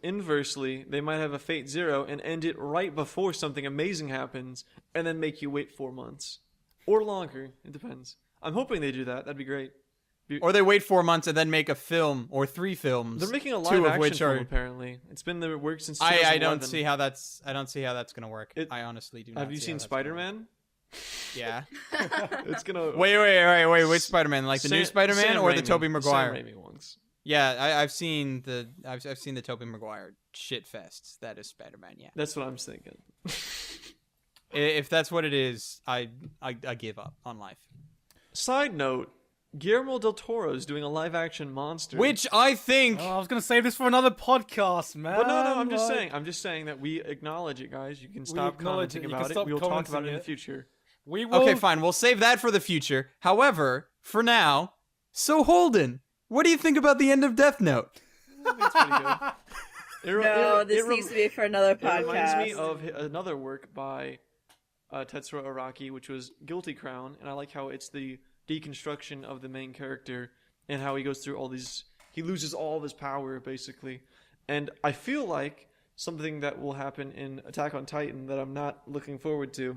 Speaker 3: inversely, they might have a Fate Zero and end it right before something amazing happens, and then make you wait 4 months or longer. It depends. I'm hoping they do that. That'd be great.
Speaker 1: Or they wait 4 months and then make a film or 3 films.
Speaker 3: They're making a
Speaker 1: 2
Speaker 3: live
Speaker 1: of
Speaker 3: action
Speaker 1: which
Speaker 3: film.
Speaker 1: are.
Speaker 3: Apparently, it's been the work since 2011.
Speaker 1: I don't see how that's. I don't see how that's gonna work.
Speaker 3: It-
Speaker 1: I honestly do not.
Speaker 3: Have you
Speaker 1: see how
Speaker 3: seen
Speaker 1: that's gonna
Speaker 3: Spider-Man?
Speaker 1: work. Yeah.
Speaker 3: It's gonna
Speaker 1: Wait. Which Spider-Man? Like the new Spider-Man
Speaker 3: Sam
Speaker 1: or the
Speaker 3: Raimi.
Speaker 1: Tobey Maguire?
Speaker 3: Sam Raimi ones.
Speaker 1: Yeah, I've seen the Tobey Maguire shit fests. That is Spider-Man. Yeah.
Speaker 3: That's what I'm thinking.
Speaker 1: If that's what it is, I give up on life.
Speaker 3: Side note: Guillermo del Toro is doing a live-action monster.
Speaker 1: Which I think.
Speaker 2: Oh, I was going to save this for another podcast, man.
Speaker 3: But no, I'm just
Speaker 2: like-
Speaker 3: saying. I'm just saying that we acknowledge it, guys. You can stop
Speaker 2: acknowledge
Speaker 3: commenting
Speaker 2: it. You
Speaker 3: about
Speaker 2: can
Speaker 3: it.
Speaker 2: stop
Speaker 3: We'll talk about
Speaker 2: commenting
Speaker 3: it in the
Speaker 2: it.
Speaker 3: future.
Speaker 2: We will.
Speaker 1: Okay, fine. We'll save that for the future. However, for now, so Holden, what do you think about the end of Death Note?
Speaker 3: It's pretty good.
Speaker 4: No, this needs to be for another
Speaker 3: It
Speaker 4: podcast.
Speaker 3: reminds me of another work by Tetsuro Araki, which was Guilty Crown, and I like how it's the deconstruction of the main character and how he goes through all these. He loses all of his power basically, and I feel like something that will happen in Attack on Titan that I'm not looking forward to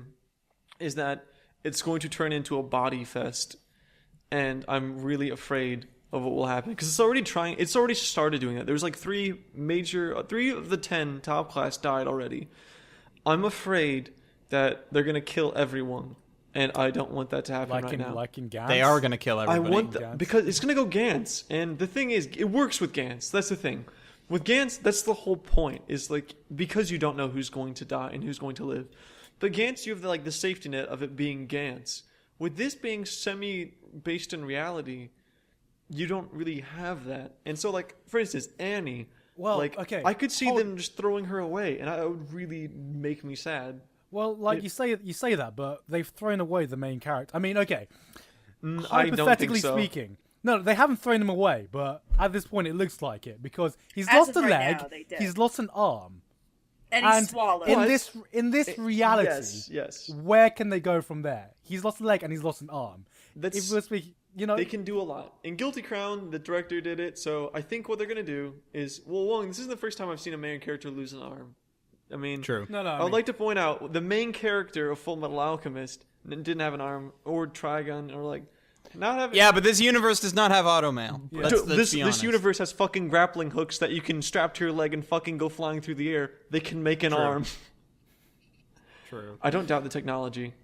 Speaker 3: is that it's going to turn into a body fest, and I'm really afraid of what will happen because it's already started doing that. There's like 3 of the 10 top class died already. I'm afraid that they're gonna kill everyone, and I don't want that to happen right now.
Speaker 2: Like in Gantz?
Speaker 1: They are going to kill
Speaker 3: I
Speaker 1: everybody.
Speaker 3: want because it's gonna go Gantz, and the thing is, it works with Gantz. That's the thing. With Gantz, that's the whole point. Is like because you don't know who's going to die and who's going to live. But Gantz, you have the safety net of it being Gantz. With this being semi-based in reality, you don't really have that. And so, like, for instance, Annie.
Speaker 2: Well,
Speaker 3: like,
Speaker 2: okay.
Speaker 3: I could see them just throwing her away, and it would really make me sad.
Speaker 2: Well, like you say that, but they've thrown away the main character. I mean, okay.
Speaker 3: I don't
Speaker 2: Hypothetically
Speaker 3: think so.
Speaker 2: speaking, no, they haven't thrown him away, but at this point, it looks like it because he's
Speaker 4: As
Speaker 2: lost
Speaker 4: of
Speaker 2: a
Speaker 4: right
Speaker 2: leg,
Speaker 4: now, they did.
Speaker 2: he's lost an arm,
Speaker 4: And he's swallowed.
Speaker 2: in this reality,
Speaker 3: Yes.
Speaker 2: where can they go from there? He's lost a leg and he's lost an arm. If we're speaking,
Speaker 3: They can do a lot. In Guilty Crown, the director did it, so I think what they're going to do is... Well, one, this is the first time I've seen a main character lose an arm. I mean...
Speaker 1: True.
Speaker 2: No,
Speaker 3: I would like to point out, the main character of Full Metal Alchemist didn't have an arm, or Trigun, or not having...
Speaker 1: Yeah, but this universe does not have automail.
Speaker 2: Yeah.
Speaker 1: Let's be
Speaker 3: This
Speaker 1: honest.
Speaker 3: universe has fucking grappling hooks that you can strap to your leg and fucking go flying through the air. They can make an
Speaker 1: True.
Speaker 3: arm.
Speaker 1: True.
Speaker 3: I don't doubt the technology.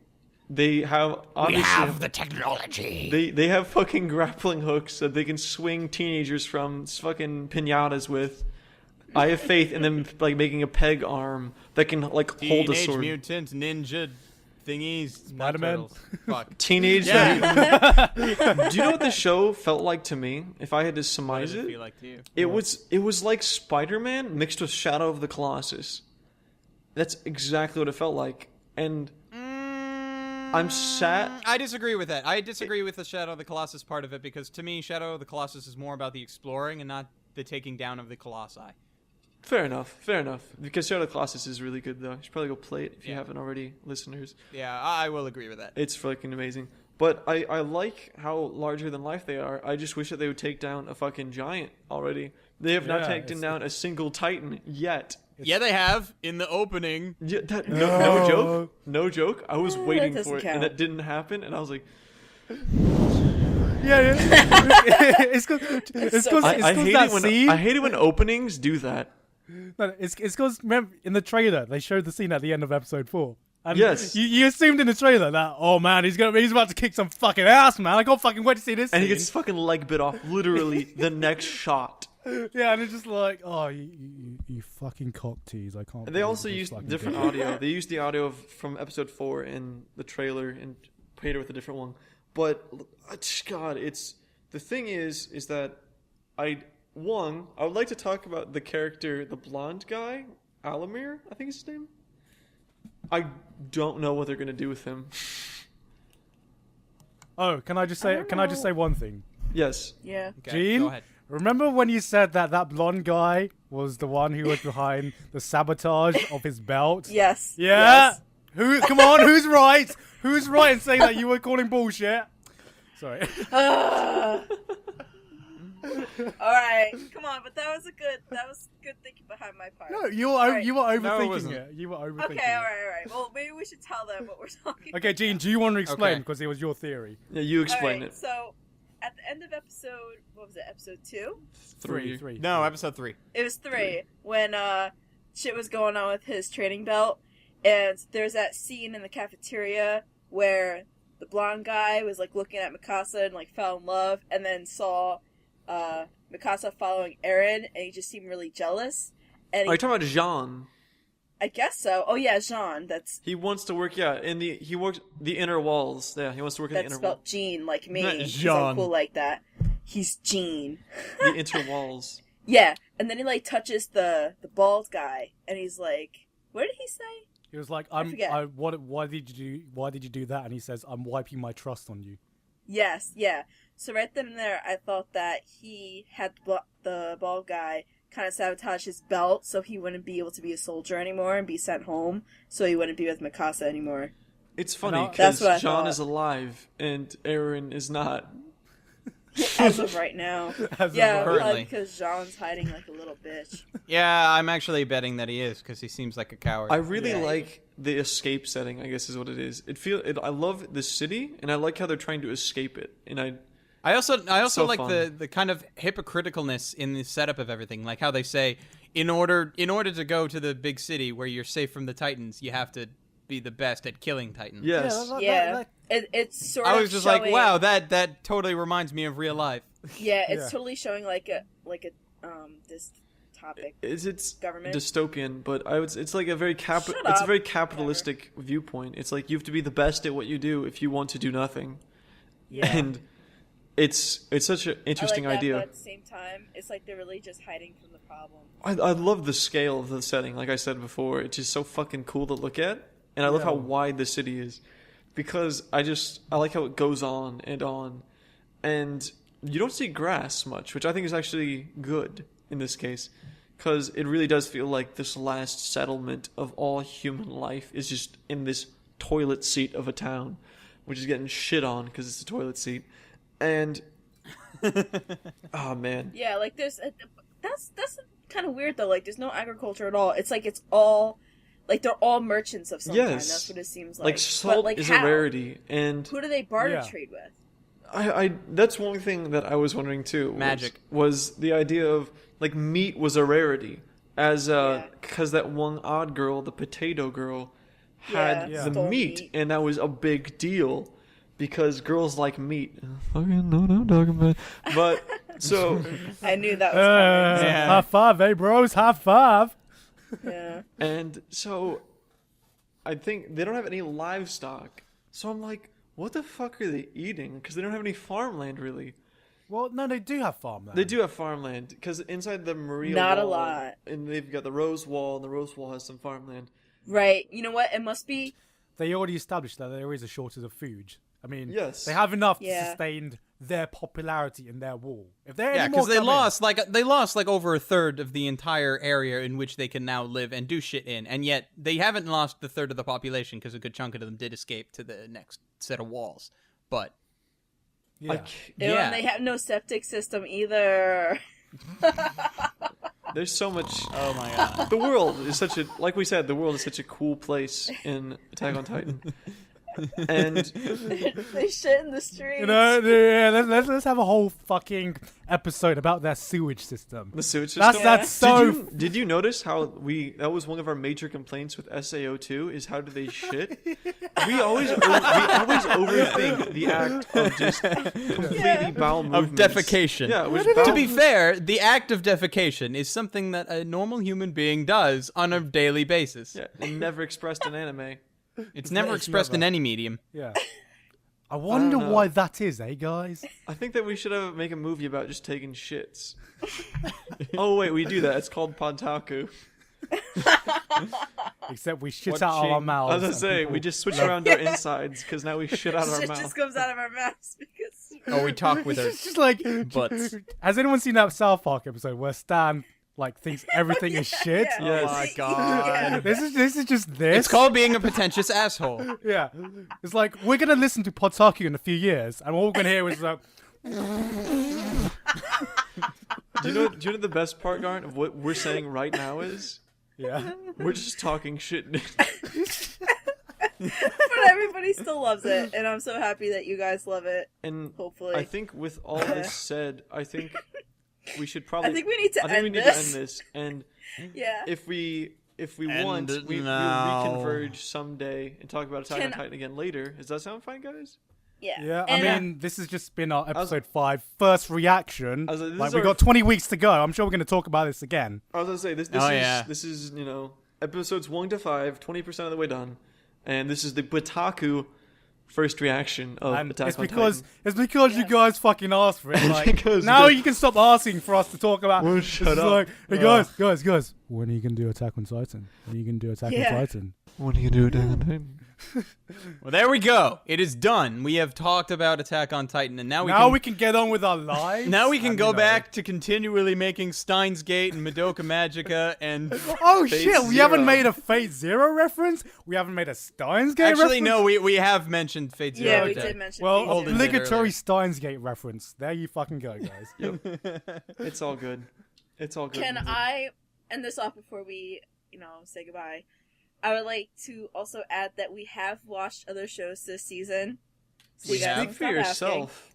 Speaker 3: They have obviously
Speaker 1: the technology.
Speaker 3: they have fucking grappling hooks that they can swing teenagers from fucking piñatas with. I have faith in them making a peg arm that can hold a
Speaker 1: Teenage
Speaker 3: sword.
Speaker 1: Mutant Ninja thingies.
Speaker 2: Spider-Man.
Speaker 1: Fuck.
Speaker 3: Teenage.
Speaker 1: Yeah.
Speaker 3: Do you know what the show felt like to me? If I had to
Speaker 1: What
Speaker 3: surmise
Speaker 1: does it
Speaker 3: it,
Speaker 1: feel like to you?
Speaker 3: it was like Spider-Man mixed with Shadow of the Colossus. That's exactly what it felt like, and I'm sad.
Speaker 1: I disagree with that. I disagree with the Shadow of the Colossus part of it because to me, Shadow of the Colossus is more about the exploring and not the taking down of the Colossi.
Speaker 3: Fair enough. Because Shadow of the Colossus is really good, though. You should probably go play it if you
Speaker 1: Yeah.
Speaker 3: haven't already, listeners.
Speaker 1: Yeah, I will agree with that.
Speaker 3: It's fucking amazing. But I like how larger than life they are. I just wish that they would take down a fucking giant already. They have not taken down a single Titan yet.
Speaker 1: Yeah, they have in the opening.
Speaker 3: Yeah, no joke. No joke. I was waiting
Speaker 4: doesn't
Speaker 3: for it,
Speaker 4: count.
Speaker 3: and that didn't happen. And I was like,
Speaker 2: Yeah. It's because
Speaker 3: I hate
Speaker 2: that
Speaker 3: it when
Speaker 2: scene.
Speaker 3: I hate it when openings do that.
Speaker 2: No, it's because remember in the trailer they showed the scene at the end of episode 4. And
Speaker 3: Yes.
Speaker 2: you assumed in the trailer that he's about to kick some fucking ass, man. I can't fucking wait to see this.
Speaker 3: And he
Speaker 2: scene.
Speaker 3: gets his fucking leg bit off literally the next shot.
Speaker 2: Yeah, and it's just like, you fucking cock tease. I can't.
Speaker 3: And they
Speaker 2: believe
Speaker 3: also
Speaker 2: this
Speaker 3: used
Speaker 2: fucking
Speaker 3: different
Speaker 2: game.
Speaker 3: audio. They used the audio from episode 4 in the trailer and played it with a different one. But God, the thing is that I would like to talk about the character, the blonde guy, Alamir, I think is his name. I don't know what they're gonna do with him.
Speaker 2: Oh, can I just say one thing?
Speaker 3: Yes.
Speaker 4: Yeah.
Speaker 1: Okay,
Speaker 2: Jeanne,
Speaker 1: go ahead.
Speaker 2: remember when you said that blonde guy was the one who was behind the sabotage of his belt?
Speaker 4: Yes.
Speaker 2: Yeah.
Speaker 4: Yes.
Speaker 2: Who? Come on. Who's right? Who's right in saying that you were calling bullshit? Sorry.
Speaker 4: All right. Come on, but that was good thinking behind my part.
Speaker 2: No, you were
Speaker 4: Alright.
Speaker 2: you were
Speaker 1: No, it
Speaker 2: overthinking
Speaker 1: wasn't.
Speaker 2: it. You were overthinking
Speaker 4: Okay.
Speaker 2: it.
Speaker 4: All right. Well, maybe we should tell them what we're talking.
Speaker 2: Okay, Jeanne, do you want to explain
Speaker 1: Okay.
Speaker 2: because it was your theory?
Speaker 3: Yeah, you explain
Speaker 4: Alright,
Speaker 3: it.
Speaker 4: So, at the end of episode, what was it? Episode 2?
Speaker 2: Three.
Speaker 1: No, episode 3.
Speaker 4: It was 3 when shit was going on with his training belt, and there's that scene in the cafeteria where the blonde guy was looking at Mikasa and fell in love, and then saw Mikasa following Eren, and he just seemed really jealous. And
Speaker 3: Are you talking about Jeanne?
Speaker 4: I guess so. Oh yeah, Jeanne.
Speaker 3: He wants to work, he works the inner walls. Yeah, he wants to work in the
Speaker 4: That's
Speaker 3: inner walls.
Speaker 4: spelled Jeanne, like me.
Speaker 2: Not
Speaker 4: 'cause
Speaker 2: Jeanne.
Speaker 4: I'm cool like that. He's Jeanne.
Speaker 3: The inner walls.
Speaker 4: Yeah, and then he touches the bald guy, and he's like, what did he say?
Speaker 2: He was like,
Speaker 4: forget.
Speaker 2: why did you do that? And he says, I'm wiping my trust on you.
Speaker 4: Yes, yeah. So right then and there, I thought that he had the bald guy kind of sabotage his belt so he wouldn't be able to be a soldier anymore and be sent home, so he wouldn't be with Mikasa anymore.
Speaker 3: It's funny
Speaker 2: No,
Speaker 3: because
Speaker 4: That's what I
Speaker 3: Jeanne
Speaker 4: thought.
Speaker 3: is alive and Aaron is not.
Speaker 4: As of right now.
Speaker 2: As of
Speaker 4: Yeah,
Speaker 1: currently.
Speaker 4: because Jean's hiding like a little bitch.
Speaker 1: Yeah, I'm actually betting that he is because he seems like a coward.
Speaker 3: I really
Speaker 4: Yeah.
Speaker 3: like the escape setting. I guess is what it is. I love the city, and I like how they're trying to escape it. And
Speaker 1: I also
Speaker 3: So
Speaker 1: like
Speaker 3: fun.
Speaker 1: the kind of hypocriticalness in the setup of everything. Like how they say, in order to go to the big city where you're safe from the Titans, you have to be the best at killing Titans.
Speaker 3: yes,
Speaker 4: Yeah, it's sort of.
Speaker 1: I was just
Speaker 4: showing,
Speaker 1: like, wow, that totally reminds me of real life.
Speaker 4: Yeah, it's
Speaker 2: Yeah.
Speaker 4: totally showing like a this topic.
Speaker 3: it's
Speaker 4: Government.
Speaker 3: dystopian, but it's like a very
Speaker 4: Shut
Speaker 3: it's a
Speaker 4: up.
Speaker 3: very capitalistic viewpoint. It's like you have to be the best at what you do if you want to do nothing,
Speaker 4: Yeah.
Speaker 3: and it's such an interesting
Speaker 4: I like that,
Speaker 3: idea.
Speaker 4: but at the same time, it's like they're really just hiding from the problem.
Speaker 3: I love the scale of the setting. Like I said before, it's just so fucking cool to look at, and I love how wide the city is, because I like how it goes on, and you don't see grass much, which I think is actually good in this case, because it really does feel like this last settlement of all human life is just in this toilet seat of a town, which is getting shit on because it's a toilet seat, and oh man.
Speaker 4: Yeah, like there's that's kind of weird though. Like there's no agriculture at all. It's like it's all like they're all merchants of some kind.
Speaker 3: Yes.
Speaker 4: That's what it seems like.
Speaker 3: Like salt
Speaker 4: but, like,
Speaker 3: is
Speaker 4: how?
Speaker 3: a rarity, and
Speaker 4: Who do they barter
Speaker 2: Yeah.
Speaker 4: trade with?
Speaker 3: I that's one thing that I was wondering too.
Speaker 1: Magic.
Speaker 3: Was the idea of like meat was a rarity, as
Speaker 4: Yeah.
Speaker 3: because that one odd girl, the potato girl, had
Speaker 4: Yeah,
Speaker 3: the
Speaker 4: stole
Speaker 3: meat,
Speaker 4: meat.
Speaker 3: and that was a big deal because girls like meat. Fucking know what I'm talking about. But so
Speaker 4: I knew that was coming.
Speaker 1: Yeah.
Speaker 2: High five, eh, bros? High five.
Speaker 4: Yeah.
Speaker 3: and so, I think they don't have any livestock. So I'm like, what the fuck are they eating? Because they don't have any farmland really.
Speaker 2: Well, no, they do have farmland.
Speaker 3: They do have farmland because inside the Maria
Speaker 4: Not a
Speaker 3: wall,
Speaker 4: lot.
Speaker 3: and they've got the Rose Wall, and the Rose Wall has some farmland.
Speaker 4: Right. You know what? It must be.
Speaker 2: They already established that there is a shortage of food. I mean,
Speaker 3: Yes.
Speaker 2: they have enough to
Speaker 4: Yeah.
Speaker 2: sustain their popularity in their wall. If there
Speaker 1: Yeah,
Speaker 2: any more
Speaker 1: because
Speaker 2: come in-
Speaker 1: they lost like over a third of the entire area in which they can now live and do shit in, and yet they haven't lost the third of the population because a good chunk of them did escape to the next set of walls. But
Speaker 2: yeah.
Speaker 4: Ew,
Speaker 1: Yeah.
Speaker 4: And they have no septic system either.
Speaker 3: There's so much.
Speaker 1: oh my god,
Speaker 3: The world is such a, like we said, the world is such a cool place in Attack on Titan. And
Speaker 4: They shit in the streets.
Speaker 2: You know, yeah, let's have a whole fucking episode about their sewage system.
Speaker 3: the sewage system.
Speaker 2: That's so.
Speaker 3: Did you notice how that was one of our major complaints with SAO2 is how do they shit? We always overthink the act of just completely bowel
Speaker 1: of
Speaker 3: movements.
Speaker 1: defecation.
Speaker 3: Yeah, which
Speaker 1: To be fair, the act of defecation is something that a normal human being does on a daily basis.
Speaker 3: yeah, and never expressed in anime.
Speaker 1: It's never expressed in any medium.
Speaker 2: Yeah. I wonder
Speaker 3: know.
Speaker 2: why that is, eh, guys?
Speaker 3: I think that we should make a movie about just taking shits. Oh wait, we do that. It's called PodTaku.
Speaker 2: Except we shit out of our
Speaker 1: Watching-
Speaker 2: mouths.
Speaker 3: I was gonna
Speaker 2: and
Speaker 3: say
Speaker 2: people-
Speaker 3: we just switch around our insides because now we shit out our
Speaker 4: Shit
Speaker 3: mouth.
Speaker 4: just comes out of our mouths because.
Speaker 1: Oh, we talk with our
Speaker 2: It's just like.
Speaker 1: butts.
Speaker 2: Has anyone seen that South Park episode where Stan like thinks everything is shit?
Speaker 4: Yeah.
Speaker 3: Yes.
Speaker 1: Oh my
Speaker 4: Yeah.
Speaker 1: god.
Speaker 2: This is just this.
Speaker 1: It's called being a pretentious asshole.
Speaker 2: Yeah. It's like we're gonna listen to PodTaku in a few years, and all we're gonna hear is like.
Speaker 3: Do you know the best part, Garnt, of what we're saying right now is?
Speaker 2: Yeah.
Speaker 3: We're just talking shit.
Speaker 4: But everybody still loves it, and I'm so happy that you guys love it.
Speaker 3: And
Speaker 4: Hopefully.
Speaker 3: I think with all this said, I think we should probably.
Speaker 4: I think we need to
Speaker 3: I think
Speaker 4: end
Speaker 3: we need
Speaker 4: this.
Speaker 3: to end this. And
Speaker 4: Yeah.
Speaker 3: if we
Speaker 1: End
Speaker 3: want,
Speaker 1: it
Speaker 3: we'll
Speaker 1: now.
Speaker 3: reconverge someday and talk about Attack on
Speaker 4: Can-
Speaker 3: Titan again later. Does that sound fine, guys?
Speaker 4: Yeah.
Speaker 2: Yeah,
Speaker 4: And,
Speaker 2: I mean, this has just been our episode 5 first reaction.
Speaker 3: I was like, this
Speaker 2: Like
Speaker 3: is
Speaker 2: we
Speaker 3: our-
Speaker 2: got 20 weeks to go. I'm sure we're going to talk about this again.
Speaker 3: I was gonna say this.
Speaker 1: Oh, yeah.
Speaker 3: This is episodes 1 to 5, 20% of the way done, and this is the PodTaku first reaction of
Speaker 2: And
Speaker 3: Attack
Speaker 2: it's
Speaker 3: on
Speaker 2: because
Speaker 3: Titan.
Speaker 2: it's because you guys fucking asked for it. Like,
Speaker 3: Because-
Speaker 2: now you can stop asking for us to talk about.
Speaker 3: Well,
Speaker 2: It's
Speaker 3: shut
Speaker 2: just
Speaker 3: up.
Speaker 2: Like, hey guys, when are you gonna do Attack on Titan? When are you gonna do Attack
Speaker 4: Yeah.
Speaker 2: on Titan?
Speaker 3: When are you gonna do Attack on Titan?
Speaker 1: Well, there we go. It is done. We have talked about Attack on Titan, and now
Speaker 2: we can get on with our lives.
Speaker 1: Now we can go back to continually making Steins Gate and Madoka Magica and
Speaker 2: Oh
Speaker 1: Phase
Speaker 2: shit, we
Speaker 1: Zero.
Speaker 2: haven't made a Phase Zero reference? We haven't made a Steins Gate
Speaker 1: Actually,
Speaker 2: reference?
Speaker 1: no, we have mentioned Fate Zero.
Speaker 4: Yeah, we
Speaker 1: today.
Speaker 4: did mention.
Speaker 2: Well,
Speaker 4: Phase Zero.
Speaker 1: Holden did
Speaker 2: obligatory
Speaker 1: earlier.
Speaker 2: Steins Gate reference. There you fucking go, guys.
Speaker 3: It's all good. It's all good.
Speaker 4: Can I end this off before we, say goodbye? I would like to also add that we have watched other shows this season. So
Speaker 1: We
Speaker 4: you guys
Speaker 1: have?
Speaker 4: can
Speaker 3: Speak for
Speaker 4: stop
Speaker 3: yourself.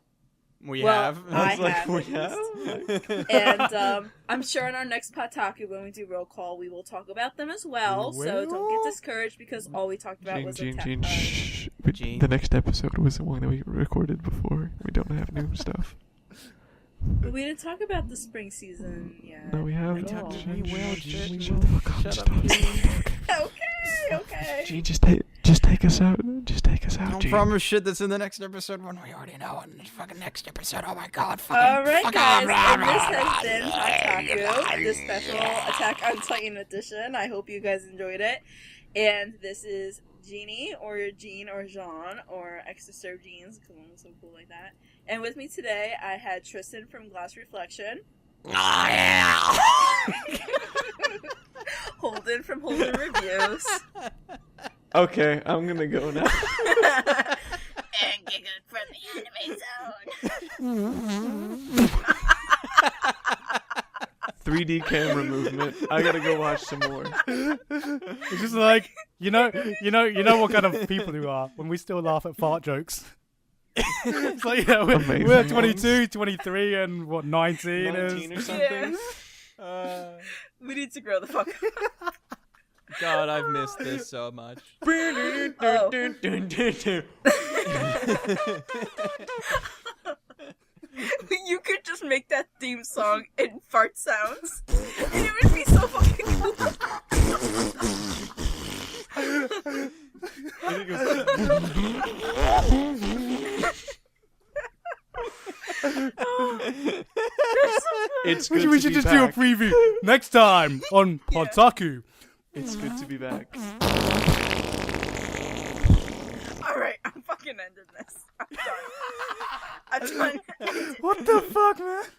Speaker 1: We
Speaker 4: Well,
Speaker 1: have.
Speaker 4: I
Speaker 3: was like,
Speaker 4: have,
Speaker 3: we
Speaker 4: at
Speaker 3: have?
Speaker 4: asking. And I'm sure in our next PodTaku, when we do roll call, we will talk about them as well.
Speaker 2: We
Speaker 4: So don't
Speaker 2: will?
Speaker 4: get discouraged because all we talked about was Attack.
Speaker 3: Shh.
Speaker 1: Jeanne.
Speaker 3: The next episode was the one that we recorded before. We don't have new stuff.
Speaker 4: But we didn't talk about the spring season yet.
Speaker 3: No, we haven't.
Speaker 4: at all.
Speaker 3: Jeanne,
Speaker 1: We will,
Speaker 3: Jeanne,
Speaker 1: Jeanne.
Speaker 3: shut the fuck up.
Speaker 1: Shut
Speaker 3: Just
Speaker 1: up.
Speaker 3: talk.
Speaker 4: Okay.
Speaker 3: Jeanne, just take us out. Just take us out,
Speaker 1: Don't
Speaker 3: Jeanne.
Speaker 1: promise shit that's in the next episode when we already know in the fucking next episode. Oh my god, fucking.
Speaker 4: Alright
Speaker 1: fuck
Speaker 4: guys,
Speaker 1: off.
Speaker 4: and this has been PodTaku, this special Attack on Titan edition. I hope you guys enjoyed it. And this is Jeannie, or Jeanne, or Jeanne, or xDisturbedJeans, because one was so cool like that. And with me today, I had Tristan from Glass Reflection.
Speaker 1: Oh yeah.
Speaker 4: Holden from HoldenReviews.
Speaker 3: Okay, I'm gonna go now.
Speaker 4: And Gigguk from the Anime Zone.
Speaker 3: 3D camera movement. I gotta go watch some more.
Speaker 2: It's just like, you know what kind of people you are when we still laugh at fart jokes. It's like, we're
Speaker 3: Amazing
Speaker 2: 22, 23, and what, 19
Speaker 3: 19 or
Speaker 2: is.
Speaker 3: something.
Speaker 4: We need to grow the fuck up.
Speaker 1: God, I've missed this so much.
Speaker 4: You could just make that theme song in fart sounds. And it would be so fucking cool.
Speaker 3: It's good
Speaker 2: We
Speaker 3: to
Speaker 2: should
Speaker 3: be
Speaker 2: just
Speaker 3: back.
Speaker 2: do a preview next time on PodTaku.
Speaker 3: It's good to be back.
Speaker 4: Alright, I'm fucking ending this. I'm done. I'm done.
Speaker 2: What the fuck, man?